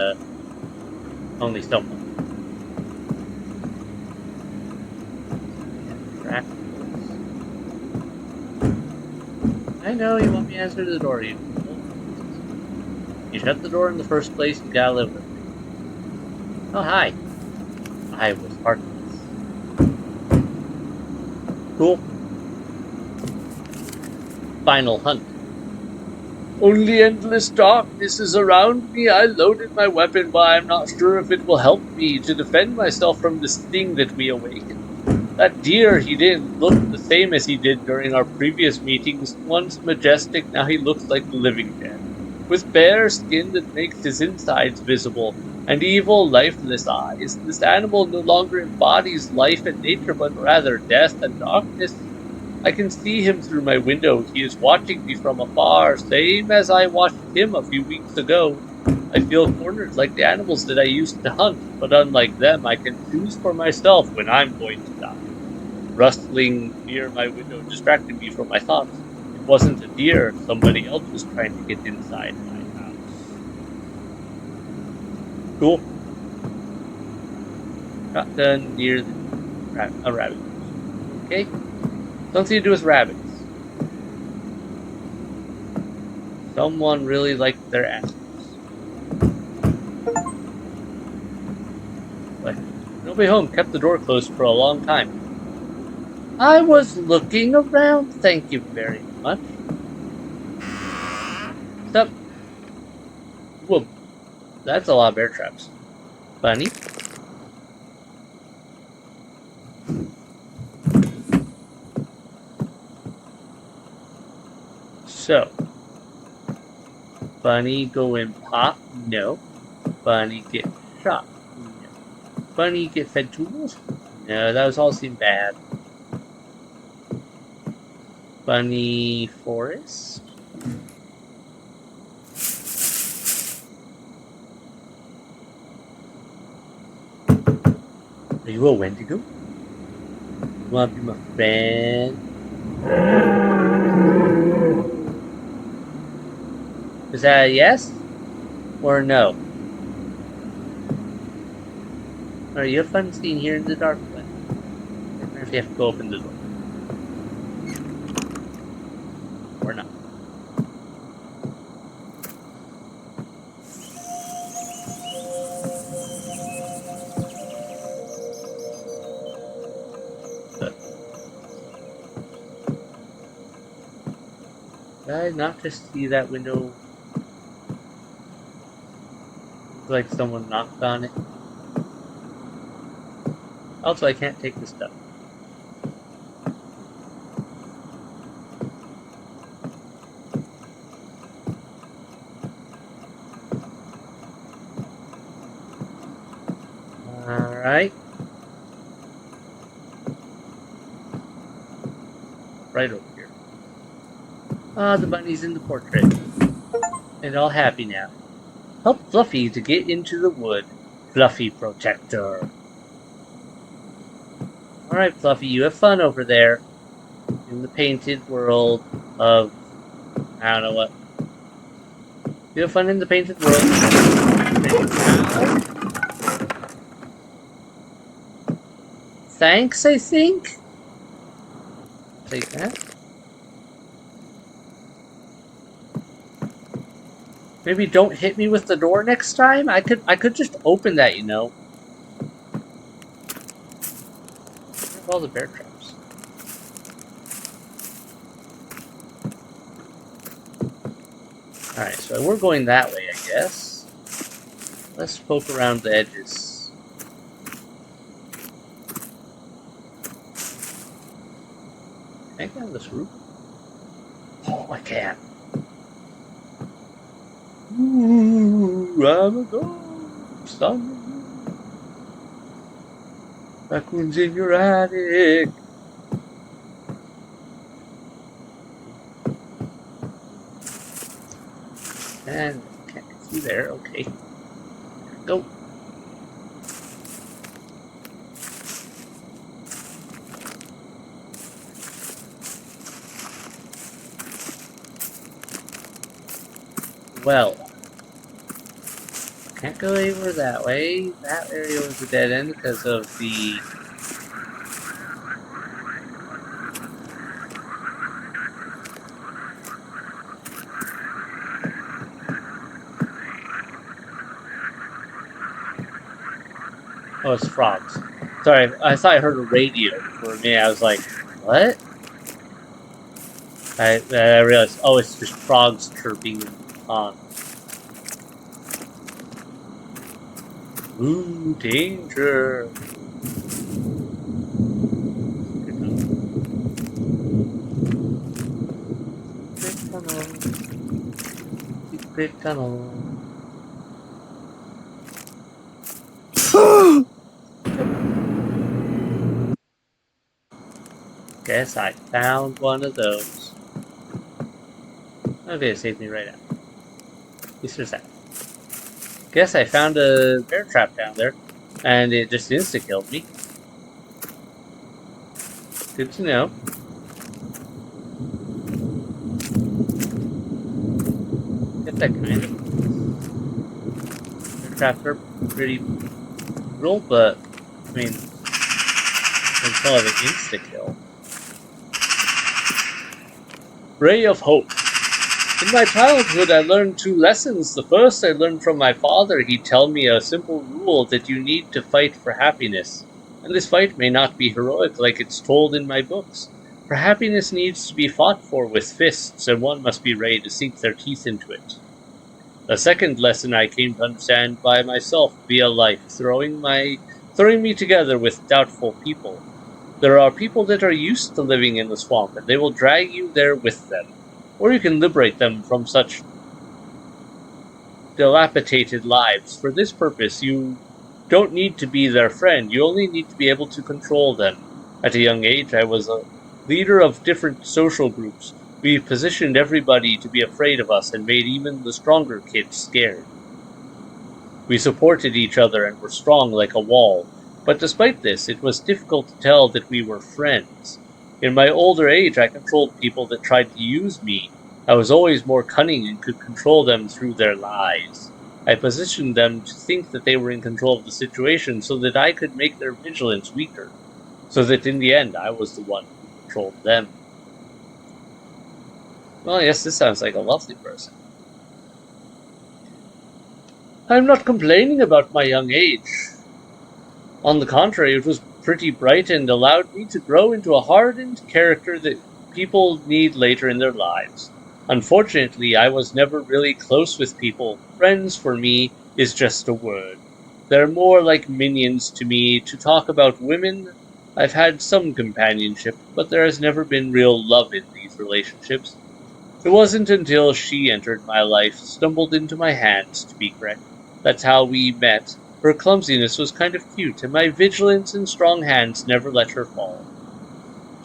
only someone. I know you want me to answer the door. You shut the door in the first place. You gotta live with it. Oh, hi. I was heartless. Cool. Final hunt. Only endless darkness is around me. I loaded my weapon, but I'm not sure if it will help me to defend myself from this thing that we awakened. That deer, he didn't look the same as he did during our previous meetings. Once majestic, now he looks like the living dead. With bare skin that makes his insides visible, and evil, lifeless eyes, this animal no longer embodies life and nature, but rather death and darkness. I can see him through my window. He is watching me from afar, same as I watched him a few weeks ago. I feel cornered like the animals that I used to hunt, but unlike them, I can choose for myself when I'm going to die. Rustling near my window distracted me from my thoughts. It wasn't a deer. Somebody else was trying to get inside my house. Cool. Shotgun near a rabbit. Okay? Something to do with rabbits. Someone really liked their animals. But nobody home, kept the door closed for a long time. I was looking around, thank you very much. Stop. Whoa, that's a lot of bear traps. Bunny? So, Bunny go in pop? No. Bunny get shot? No. Bunny get fed tools? No, those all seem bad. Bunny forest? Are you a Wendigo? You wanna be my friend? Is that a yes? Or no? Are you fun seeing here in the dark one? I wonder if you have to go open the door. Or not. But did I not just see that window? Looks like someone knocked on it. Also, I can't take this stuff. Alright. right over here. Ah, the bunny's in the portrait. And all happy now. Help Fluffy to get into the wood. Fluffy Protector. Alright, Fluffy, you have fun over there. In the painted world of... I don't know what. You have fun in the painted world. Thanks, I think? Take that. Maybe don't hit me with the door next time? I could just open that, you know. Where are all the bear traps? Alright, so we're going that way, I guess. Let's poke around the edges. Can I get on this roof? Oh, I can. Ooh, I'm a ghost on the roof. Raccoons in your attic. And can't get through there. Okay. Go. Well, can't go anywhere that way. That area was a dead end because of the... Oh, it's frogs. Sorry, I thought I heard a radio for a minute. I was like, what? I realized, oh, it's just frogs chirping on. Ooh, danger. Secret tunnel. Guess I found one of those. Okay, it saved me right out. At least there's that. Guess I found a bear trap down there, and it just insta-killed me. Good to know. Guess that kind of... Bear traps are pretty brutal, but, I mean, it's all of an insta-kill. Ray of Hope. In my childhood, I learned 2 lessons. The first I learned from my father. He'd tell me a simple rule that you need to fight for happiness. And this fight may not be heroic like it's told in my books. For happiness needs to be fought for with fists, and one must be ready to sink their teeth into it. The second lesson I came to understand by myself via life, throwing me together with doubtful people. There are people that are used to living in the swamp, and they will drag you there with them. Or you can liberate them from such dilapidated lives. For this purpose, you don't need to be their friend. You only need to be able to control them. At a young age, I was a leader of different social groups. We positioned everybody to be afraid of us and made even the stronger kids scared. We supported each other and were strong like a wall. But despite this, it was difficult to tell that we were friends. In my older age, I controlled people that tried to use me. I was always more cunning and could control them through their lies. I positioned them to think that they were in control of the situation so that I could make their vigilance weaker. So that in the end, I was the one who controlled them. Well, yes, this sounds like a lovely person. I'm not complaining about my young age. On the contrary, it was pretty bright and allowed me to grow into a hardened character that people need later in their lives. Unfortunately, I was never really close with people. Friends, for me, is just a word. They're more like minions to me. To talk about women, I've had some companionship, but there has never been real love in these relationships. It wasn't until she entered my life, stumbled into my hands, to be correct. That's how we met. Her clumsiness was kind of cute, and my vigilance and strong hands never let her fall.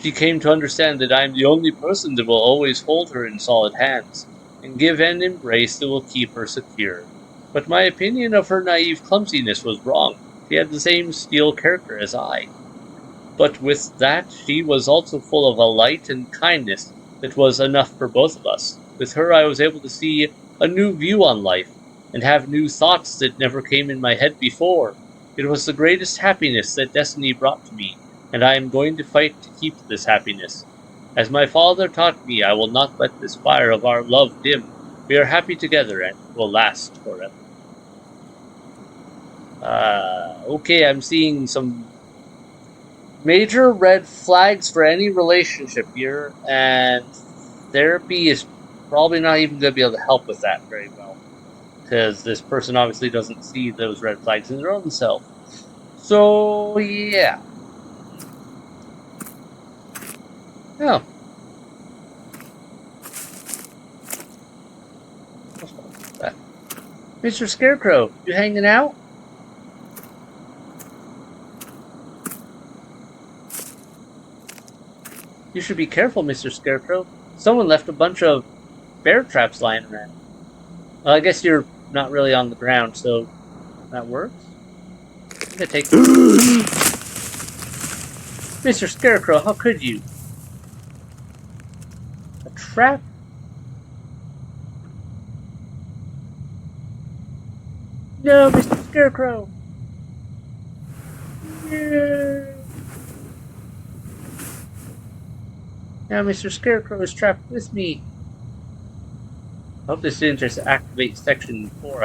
She came to understand that I am the only person that will always hold her in solid hands, and give an embrace that will keep her secure. But my opinion of her naive clumsiness was wrong. She had the same steel character as I. But with that, she was also full of a light and kindness that was enough for both of us. With her, I was able to see a new view on life, and have new thoughts that never came in my head before. It was the greatest happiness that destiny brought to me, and I am going to fight to keep this happiness. As my father taught me, I will not let this fire of our love dim. We are happy together, and it will last forever. Okay, I'm seeing some major red flags for any relationship here, and therapy is probably not even going to be able to help with that very well, because this person obviously doesn't see those red flags in their own self. So, yeah. Oh. What's that? Mr. Scarecrow, you hanging out? You should be careful, Mr. Scarecrow. Someone left a bunch of bear traps lying around. Well, I guess you're not really on the ground, so that works. I'm gonna take Mr. Scarecrow, how could you? A trap? No, Mr. Scarecrow! No! Now Mr. Scarecrow is trapped with me. I hope this didn't just activate section 4.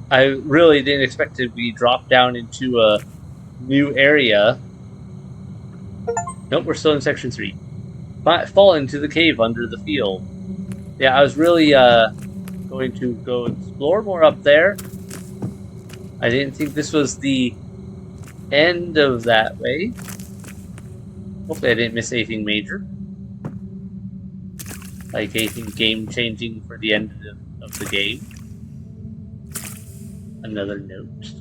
I really didn't expect to be dropped down into a new area. Nope, we're still in section 3. Fall into the cave under the field. Yeah, I was really going to go explore more up there. I didn't think this was the end of that way. Hopefully I didn't miss anything major. Like anything game-changing for the end of the game. Another note.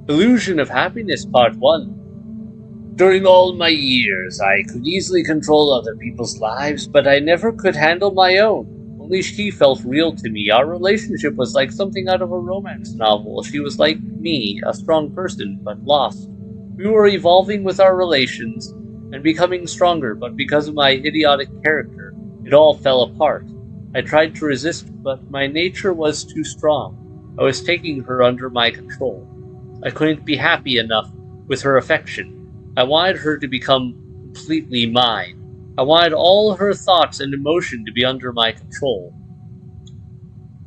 Illusion of Happiness Part 1. During all my years, I could easily control other people's lives, but I never could handle my own. Only she felt real to me. Our relationship was like something out of a romance novel. She was like me, a strong person, but lost. We were evolving with our relations and becoming stronger, but because of my idiotic character, it all fell apart. I tried to resist, but my nature was too strong. I was taking her under my control. I couldn't be happy enough with her affection. I wanted her to become completely mine. I wanted all her thoughts and emotion to be under my control.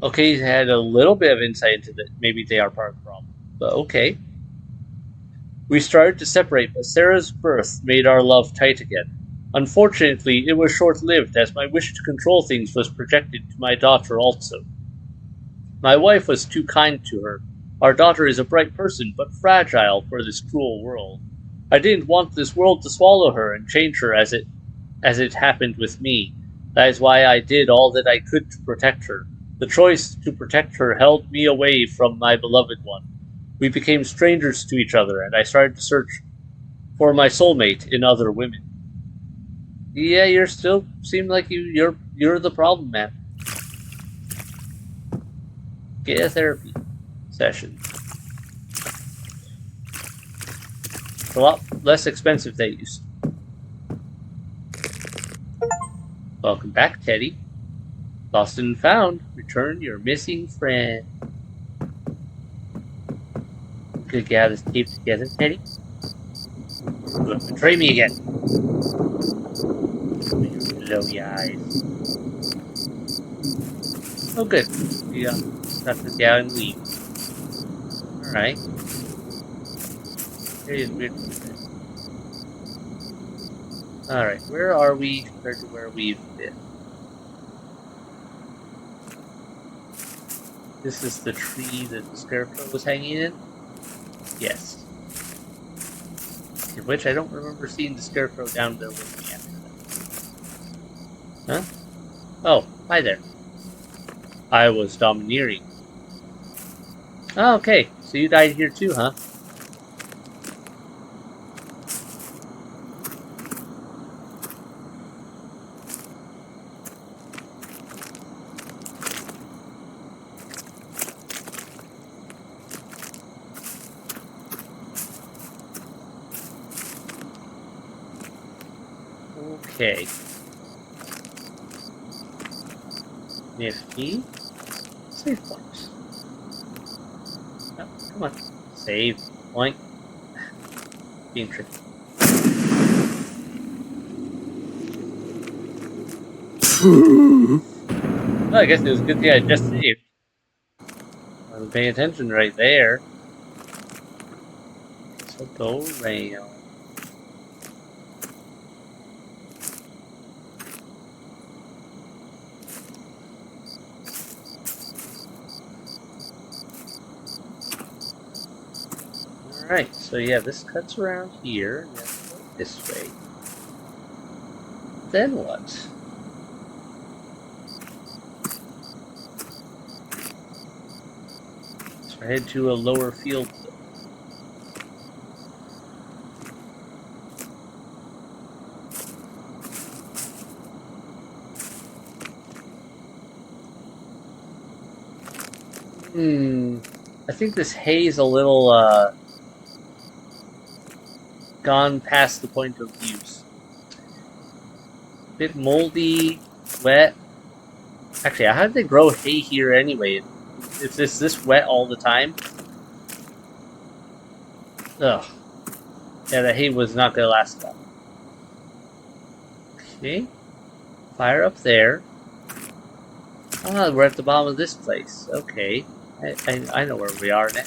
Okay, he had a little bit of insight into that. Maybe they are part of the problem. But okay. We started to separate, but Sarah's birth made our love tight again. Unfortunately, it was short-lived, as my wish to control things was projected to my daughter also. My wife was too kind to her. Our daughter is a bright person, but fragile for this cruel world. I didn't want this world to swallow her and change her as it happened with me. That is why I did all that I could to protect her. The choice to protect her held me away from my beloved one. We became strangers to each other, and I started to search for my soulmate in other women. Yeah, you're still seem like you're the problem, man. Get a therapy session. It's a lot less expensive than it used to. Welcome back, Teddy. Lost and found. Return your missing friend. Could get this tape together, Teddy. Don't betray me again. Blowy eyes. Oh, good. We got the down and leave. Alright. It is weird. Alright, where are we compared to where we've been? This is the tree that the Scarecrow was hanging in? Yes. In which I don't remember seeing the Scarecrow down there with me after that. Huh? Oh, hi there. I was domineering. Oh, okay. So you died here too, huh? Okay. Nifty. Save point. Oh, come on. Save point. Being tricky. Well, I guess it was a good thing I just saved. I wasn't paying attention right there. So go around. Alright, so yeah, this cuts around here, and then go this way. Then what? So I head to a lower field zone. I think this hay's a little, gone past the point of use. Bit moldy, wet. Actually, how did they grow hay here anyway? Is this wet all the time? Ugh. Yeah, the hay was not gonna last long. Okay. Fire up there. Ah, we're at the bottom of this place. Okay. I know where we are now.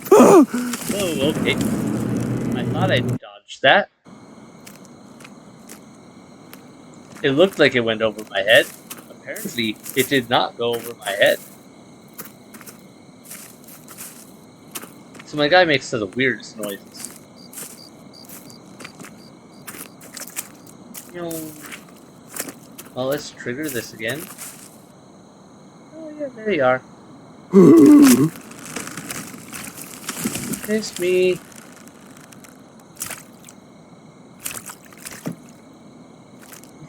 Whoa, okay. I thought I dodged that. It looked like it went over my head. Apparently, it did not go over my head. So my guy makes the weirdest noises. Well, let's trigger this again. Oh yeah, there you are. It's me.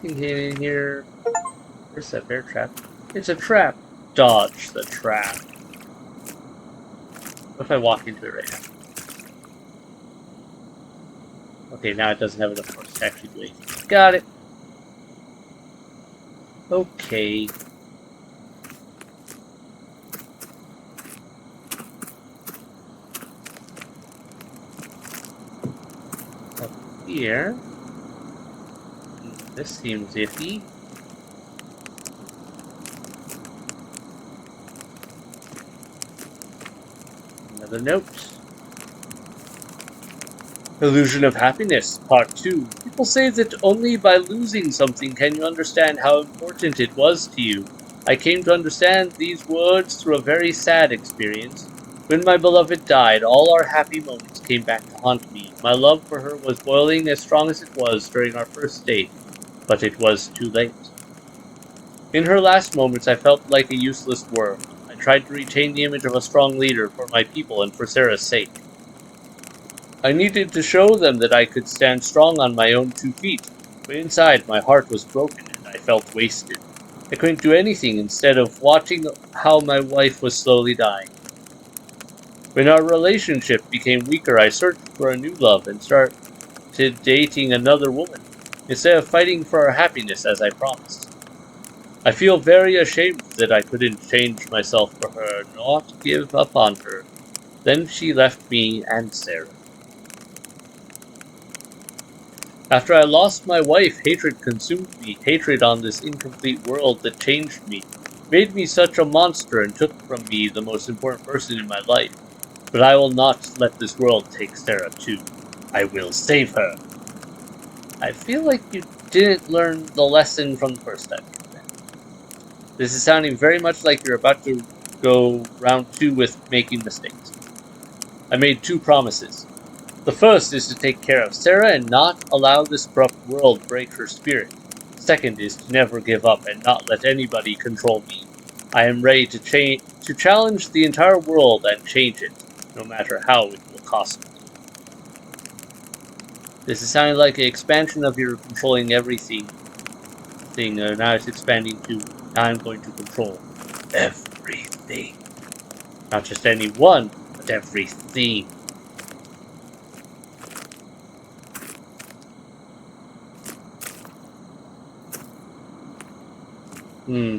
Anything in here? Where's that bear trap? It's a trap. Dodge the trap. What if I walk into it right now? Okay, now it doesn't have enough force to actually do anything. Got it. Okay. Up here. This seems iffy. Another note. Illusion of Happiness, Part 2. People say that only by losing something can you understand how important it was to you. I came to understand these words through a very sad experience. When my beloved died, all our happy moments came back to haunt me. My love for her was boiling as strong as it was during our first date, but it was too late. In her last moments, I felt like a useless worm. I tried to retain the image of a strong leader for my people and for Sarah's sake. I needed to show them that I could stand strong on my own 2 feet, but inside my heart was broken and I felt wasted. I couldn't do anything instead of watching how my wife was slowly dying. When our relationship became weaker, I searched for a new love and started dating another woman, instead of fighting for our happiness as I promised. I feel very ashamed that I couldn't change myself for her, not give up on her. Then she left me and Sarah. After I lost my wife, hatred consumed me, hatred on this incomplete world that changed me, made me such a monster and took from me the most important person in my life. But I will not let this world take Sarah too. I will save her. I feel like you didn't learn the lesson from the first time. This is sounding very much like you're about to go round 2 with making mistakes. I made 2 promises. The first is to take care of Sarah and not allow this corrupt world break her spirit. Second is to never give up and not let anybody control me. I am ready to challenge the entire world and change it, no matter how it will cost me. This is sounding like an expansion of your controlling everything thing. Now it's expanding to, now I'm going to control everything. Not just anyone, but everything. Hmm.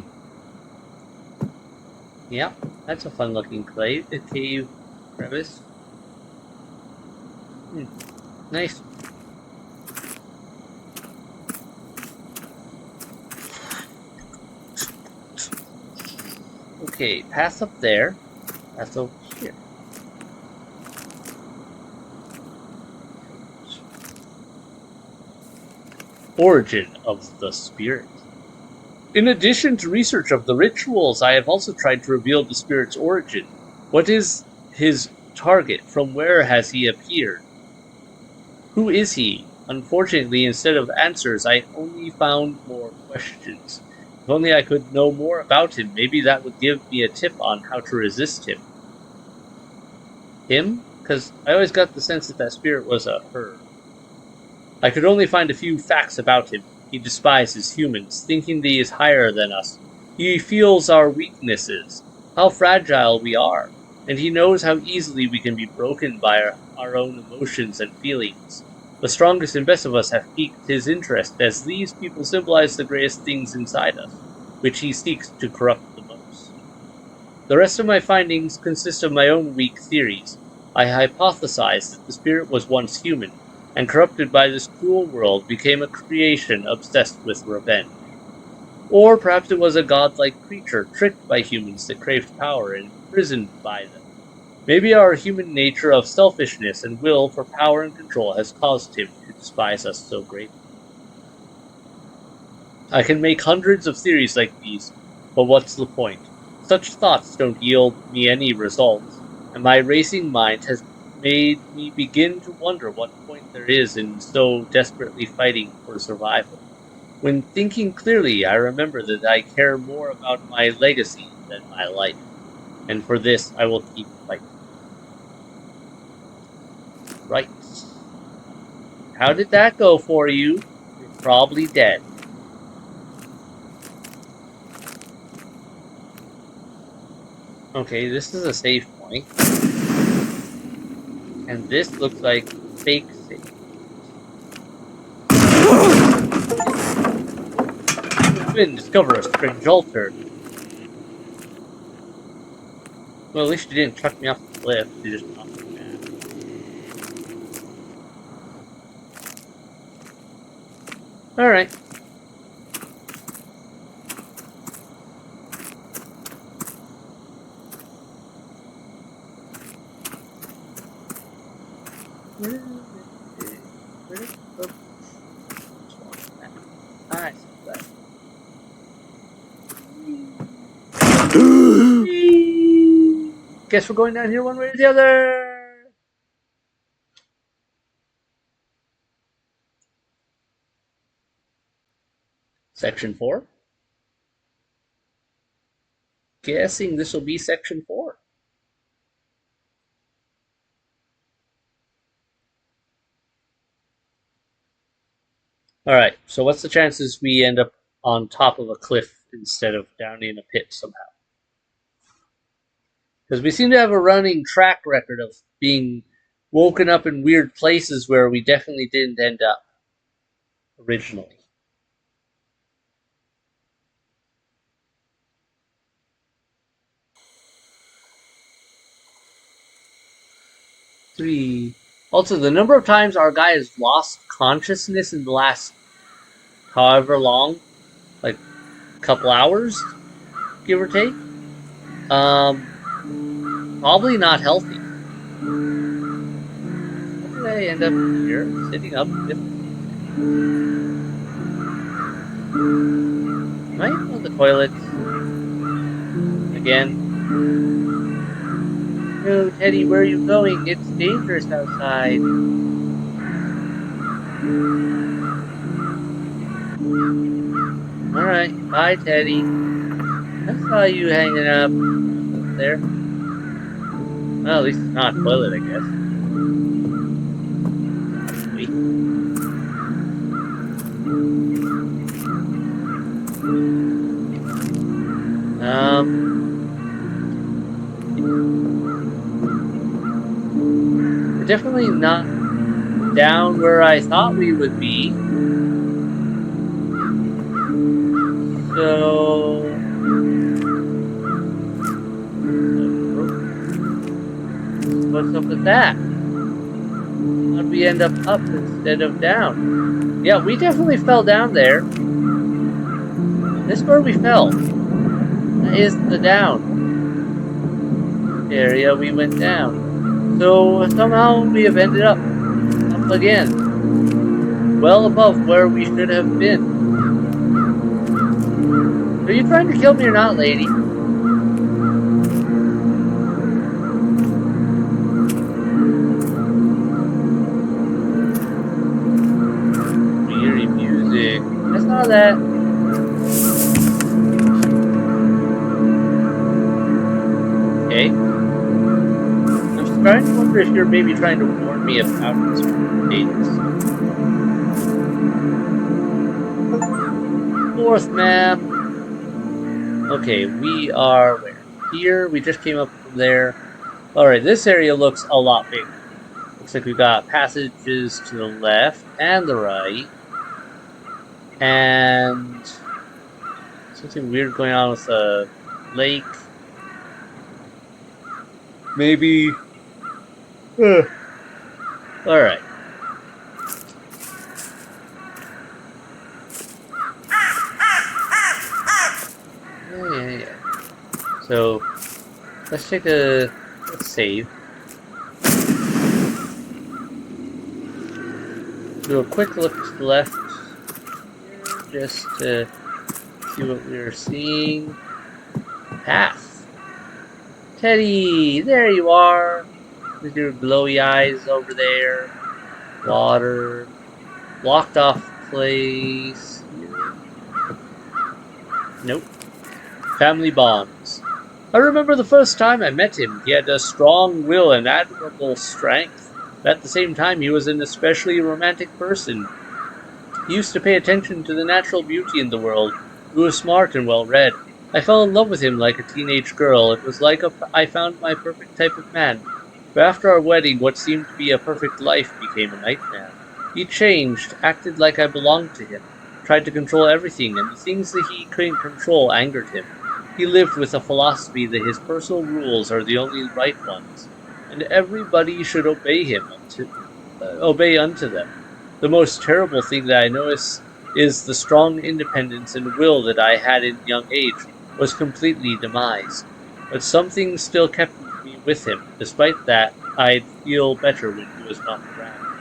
Yep, that's a fun-looking cave crevice. Hmm. Nice. Okay, pass up there. Pass over here. Origin of the spirit. In addition to research of the rituals, I have also tried to reveal the spirit's origin. What is his target? From where has he appeared? Who is he? Unfortunately, instead of answers, I only found more questions. If only I could know more about him, maybe that would give me a tip on how to resist him. Him? Because I always got the sense that spirit was a her. I could only find a few facts about him. He despises humans, thinking that he is higher than us. He feels our weaknesses, how fragile we are, and he knows how easily we can be broken by our own emotions and feelings. The strongest and best of us have piqued his interest, as these people symbolize the greatest things inside us, which he seeks to corrupt the most. The rest of my findings consist of my own weak theories. I hypothesize that the spirit was once human, and corrupted by this cruel world, became a creation obsessed with revenge. Or perhaps it was a godlike creature tricked by humans that craved power and imprisoned by them. Maybe our human nature of selfishness and will for power and control has caused him to despise us so greatly. I can make hundreds of theories like these, but what's the point? Such thoughts don't yield me any results, and my racing mind has made me begin to wonder what point there is in so desperately fighting for survival. When thinking clearly, I remember that I care more about my legacy than my life, and for this I will keep fighting. Right. How did that go for you? You're probably dead. Okay, this is a save point, and this looks like fake save. Win, discover a strange altar. Well, at least you didn't chuck me off the cliff. You just knocked me back. Alright. I see that. Guess we're going down here one way or the other. Section 4. Guessing this will be section 4. Alright, so what's the chances we end up on top of a cliff instead of down in a pit somehow? Because we seem to have a running track record of being woken up in weird places where we definitely didn't end up originally. Three. Also, the number of times our guy has lost consciousness in the last however long, like a couple hours, give or take, probably not healthy. How did I end up here, sitting up? Am I on the toilet again? No, Teddy, where are you going? It's dangerous outside. Alright, bye, Teddy. I saw you hanging up there. Well, at least it's not a toilet, I guess. Wait. We're definitely not down where I thought we would be. So that? How'd we end up instead of down? Yeah, we definitely fell down there. This is where we fell. That is the down area we went down. So somehow we have ended up again. Well above where we should have been. Are you trying to kill me or not, lady? Eerie music. I saw that. Okay. I'm starting to wonder if you're maybe trying to warn me about this dates. Fourth map. Okay, we are where? Here. We just came up from there. Alright, this area looks a lot bigger. Looks like we've got passages to the left and the right. And something weird going on with the lake. Maybe. Alright. Yeah. So, let's save. Do a quick look to the left. Just to see what we're seeing. Path. Teddy, there you are. With your glowy eyes over there. Water. Blocked off place. Nope. Family bonds. I remember the first time I met him. He had a strong will and admirable strength. But at the same time, he was an especially romantic person. He used to pay attention to the natural beauty in the world. He was smart and well-read. I fell in love with him like a teenage girl. It was like I found my perfect type of man. But after our wedding, what seemed to be a perfect life became a nightmare. He changed, acted like I belonged to him, tried to control everything, and the things that he couldn't control angered him. He lived with a philosophy that his personal rules are the only right ones, and everybody should obey unto them. The most terrible thing that I notice is the strong independence and will that I had in young age was completely demised. But something still kept me with him. Despite that, I'd feel better when he was not around.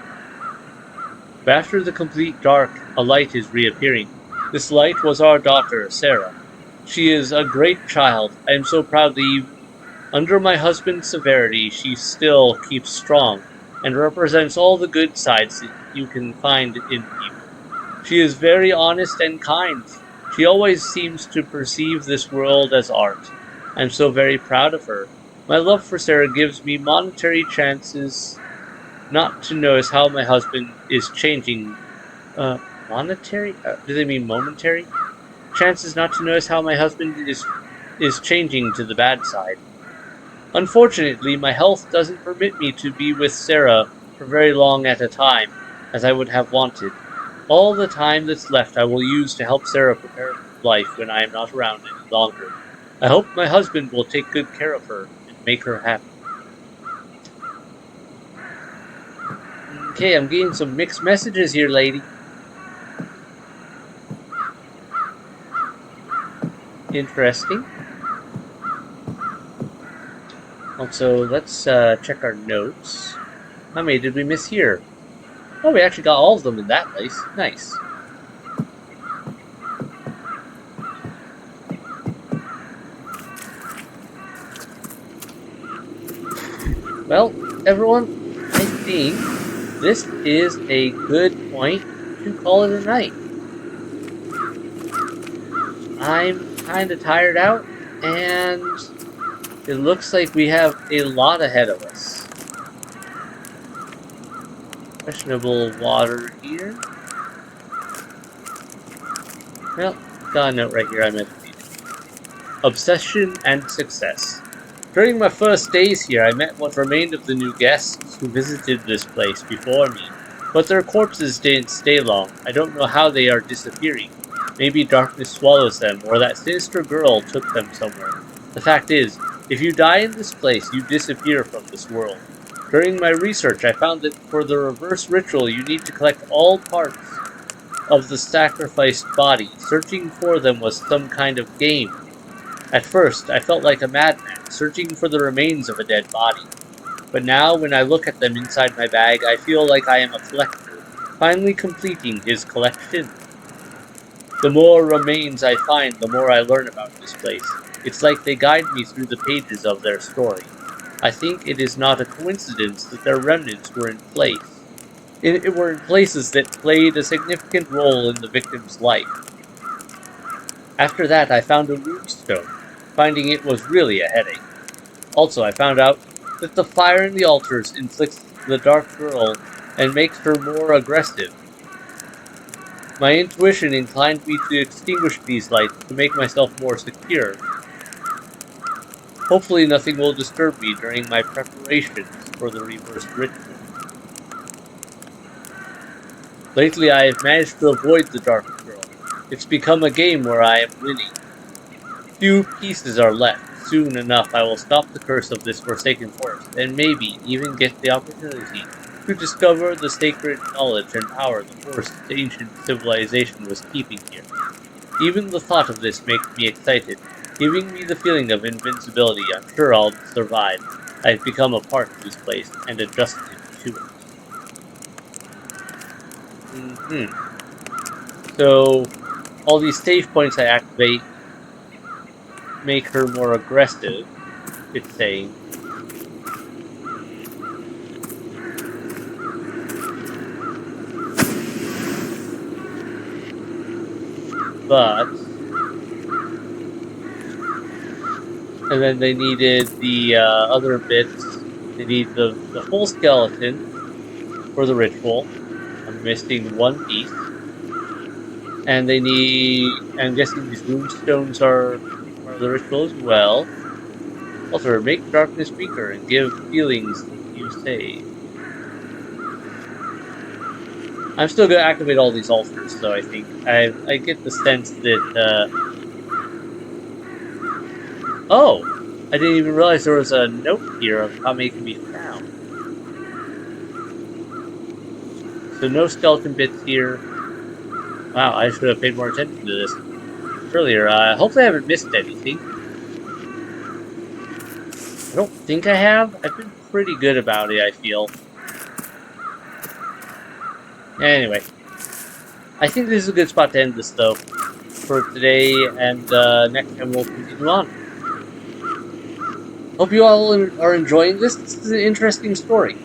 But after the complete dark, a light is reappearing. This light was our daughter, Sarah. She is a great child. I am so proud that even under my husband's severity, she still keeps strong and represents all the good sides that you can find in people. She is very honest and kind. She always seems to perceive this world as art. I am so very proud of her. My love for Sarah gives me monetary chances not to notice how my husband is changing. Monetary? Do they mean momentary? Chances not to notice how my husband is changing to the bad side. Unfortunately, my health doesn't permit me to be with Sarah for very long at a time, as I would have wanted. All the time that's left I will use to help Sarah prepare for life when I am not around any longer. I hope my husband will take good care of her and make her happy. Okay, I'm getting some mixed messages here, lady. Interesting. Also, let's check our notes. How many did we miss here? Oh, we actually got all of them in that place. Nice. Well, everyone, I think this is a good point to call it a night. I'm kind of tired out, and it looks like we have a lot ahead of us. Questionable water here. Well, got a note right here I meant to read. Obsession and success. During my first days here, I met what remained of the new guests who visited this place before me, but their corpses didn't stay long. I don't know how they are disappearing. Maybe darkness swallows them, or that sinister girl took them somewhere. The fact is, if you die in this place, you disappear from this world. During my research, I found that for the reverse ritual, you need to collect all parts of the sacrificed body. Searching for them was some kind of game. At first, I felt like a madman, searching for the remains of a dead body. But now, when I look at them inside my bag, I feel like I am a collector, finally completing his collection. The more remains I find, the more I learn about this place. It's like they guide me through the pages of their story. I think it is not a coincidence that their remnants were in place. It were in places that played a significant role in the victim's life. After that, I found a runestone. Finding it was really a headache. Also, I found out that the fire in the altars inflicts the dark girl and makes her more aggressive. My intuition inclined me to extinguish these lights to make myself more secure. Hopefully nothing will disturb me during my preparations for the reversed ritual. Lately I have managed to avoid the dark girl. It's become a game where I am winning. Few pieces are left. Soon enough I will stop the curse of this forsaken forest, and maybe even get the opportunity to discover the sacred knowledge and power the forest's ancient civilization was keeping here. Even the thought of this makes me excited, giving me the feeling of invincibility. I'm sure I'll survive. I've become a part of this place and adjusted to it. So, all these save points I activate make her more aggressive, it's saying. But, and then they needed the other bits. They need the full skeleton for the ritual. I'm missing one piece. And they need, I'm guessing these runestones are part of the ritual as well. Also, make darkness weaker and give feelings you save. I'm still going to activate all these altars, so I think I get the sense that oh, I didn't even realize there was a note here of how many can be found. So no skeleton bits here. Wow, I should have paid more attention to this earlier. Hopefully I haven't missed anything. I don't think I have. I've been pretty good about it, I feel. Anyway, I think this is a good spot to end this, though, for today, and next time we'll continue on. Hope you all are enjoying this. This is an interesting story,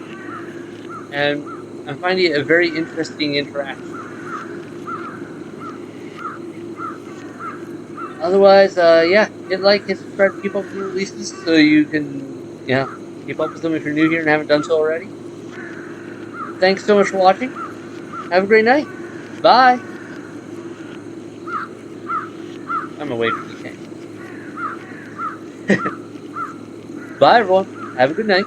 and I'm finding it a very interesting interaction. Otherwise, yeah, hit like, hit subscribe to keep up with new releases so you can, keep up with them if you're new here and haven't done so already. Thanks so much for watching. Have a great night. Bye. I'm away from the camera. Bye, everyone. Have a good night.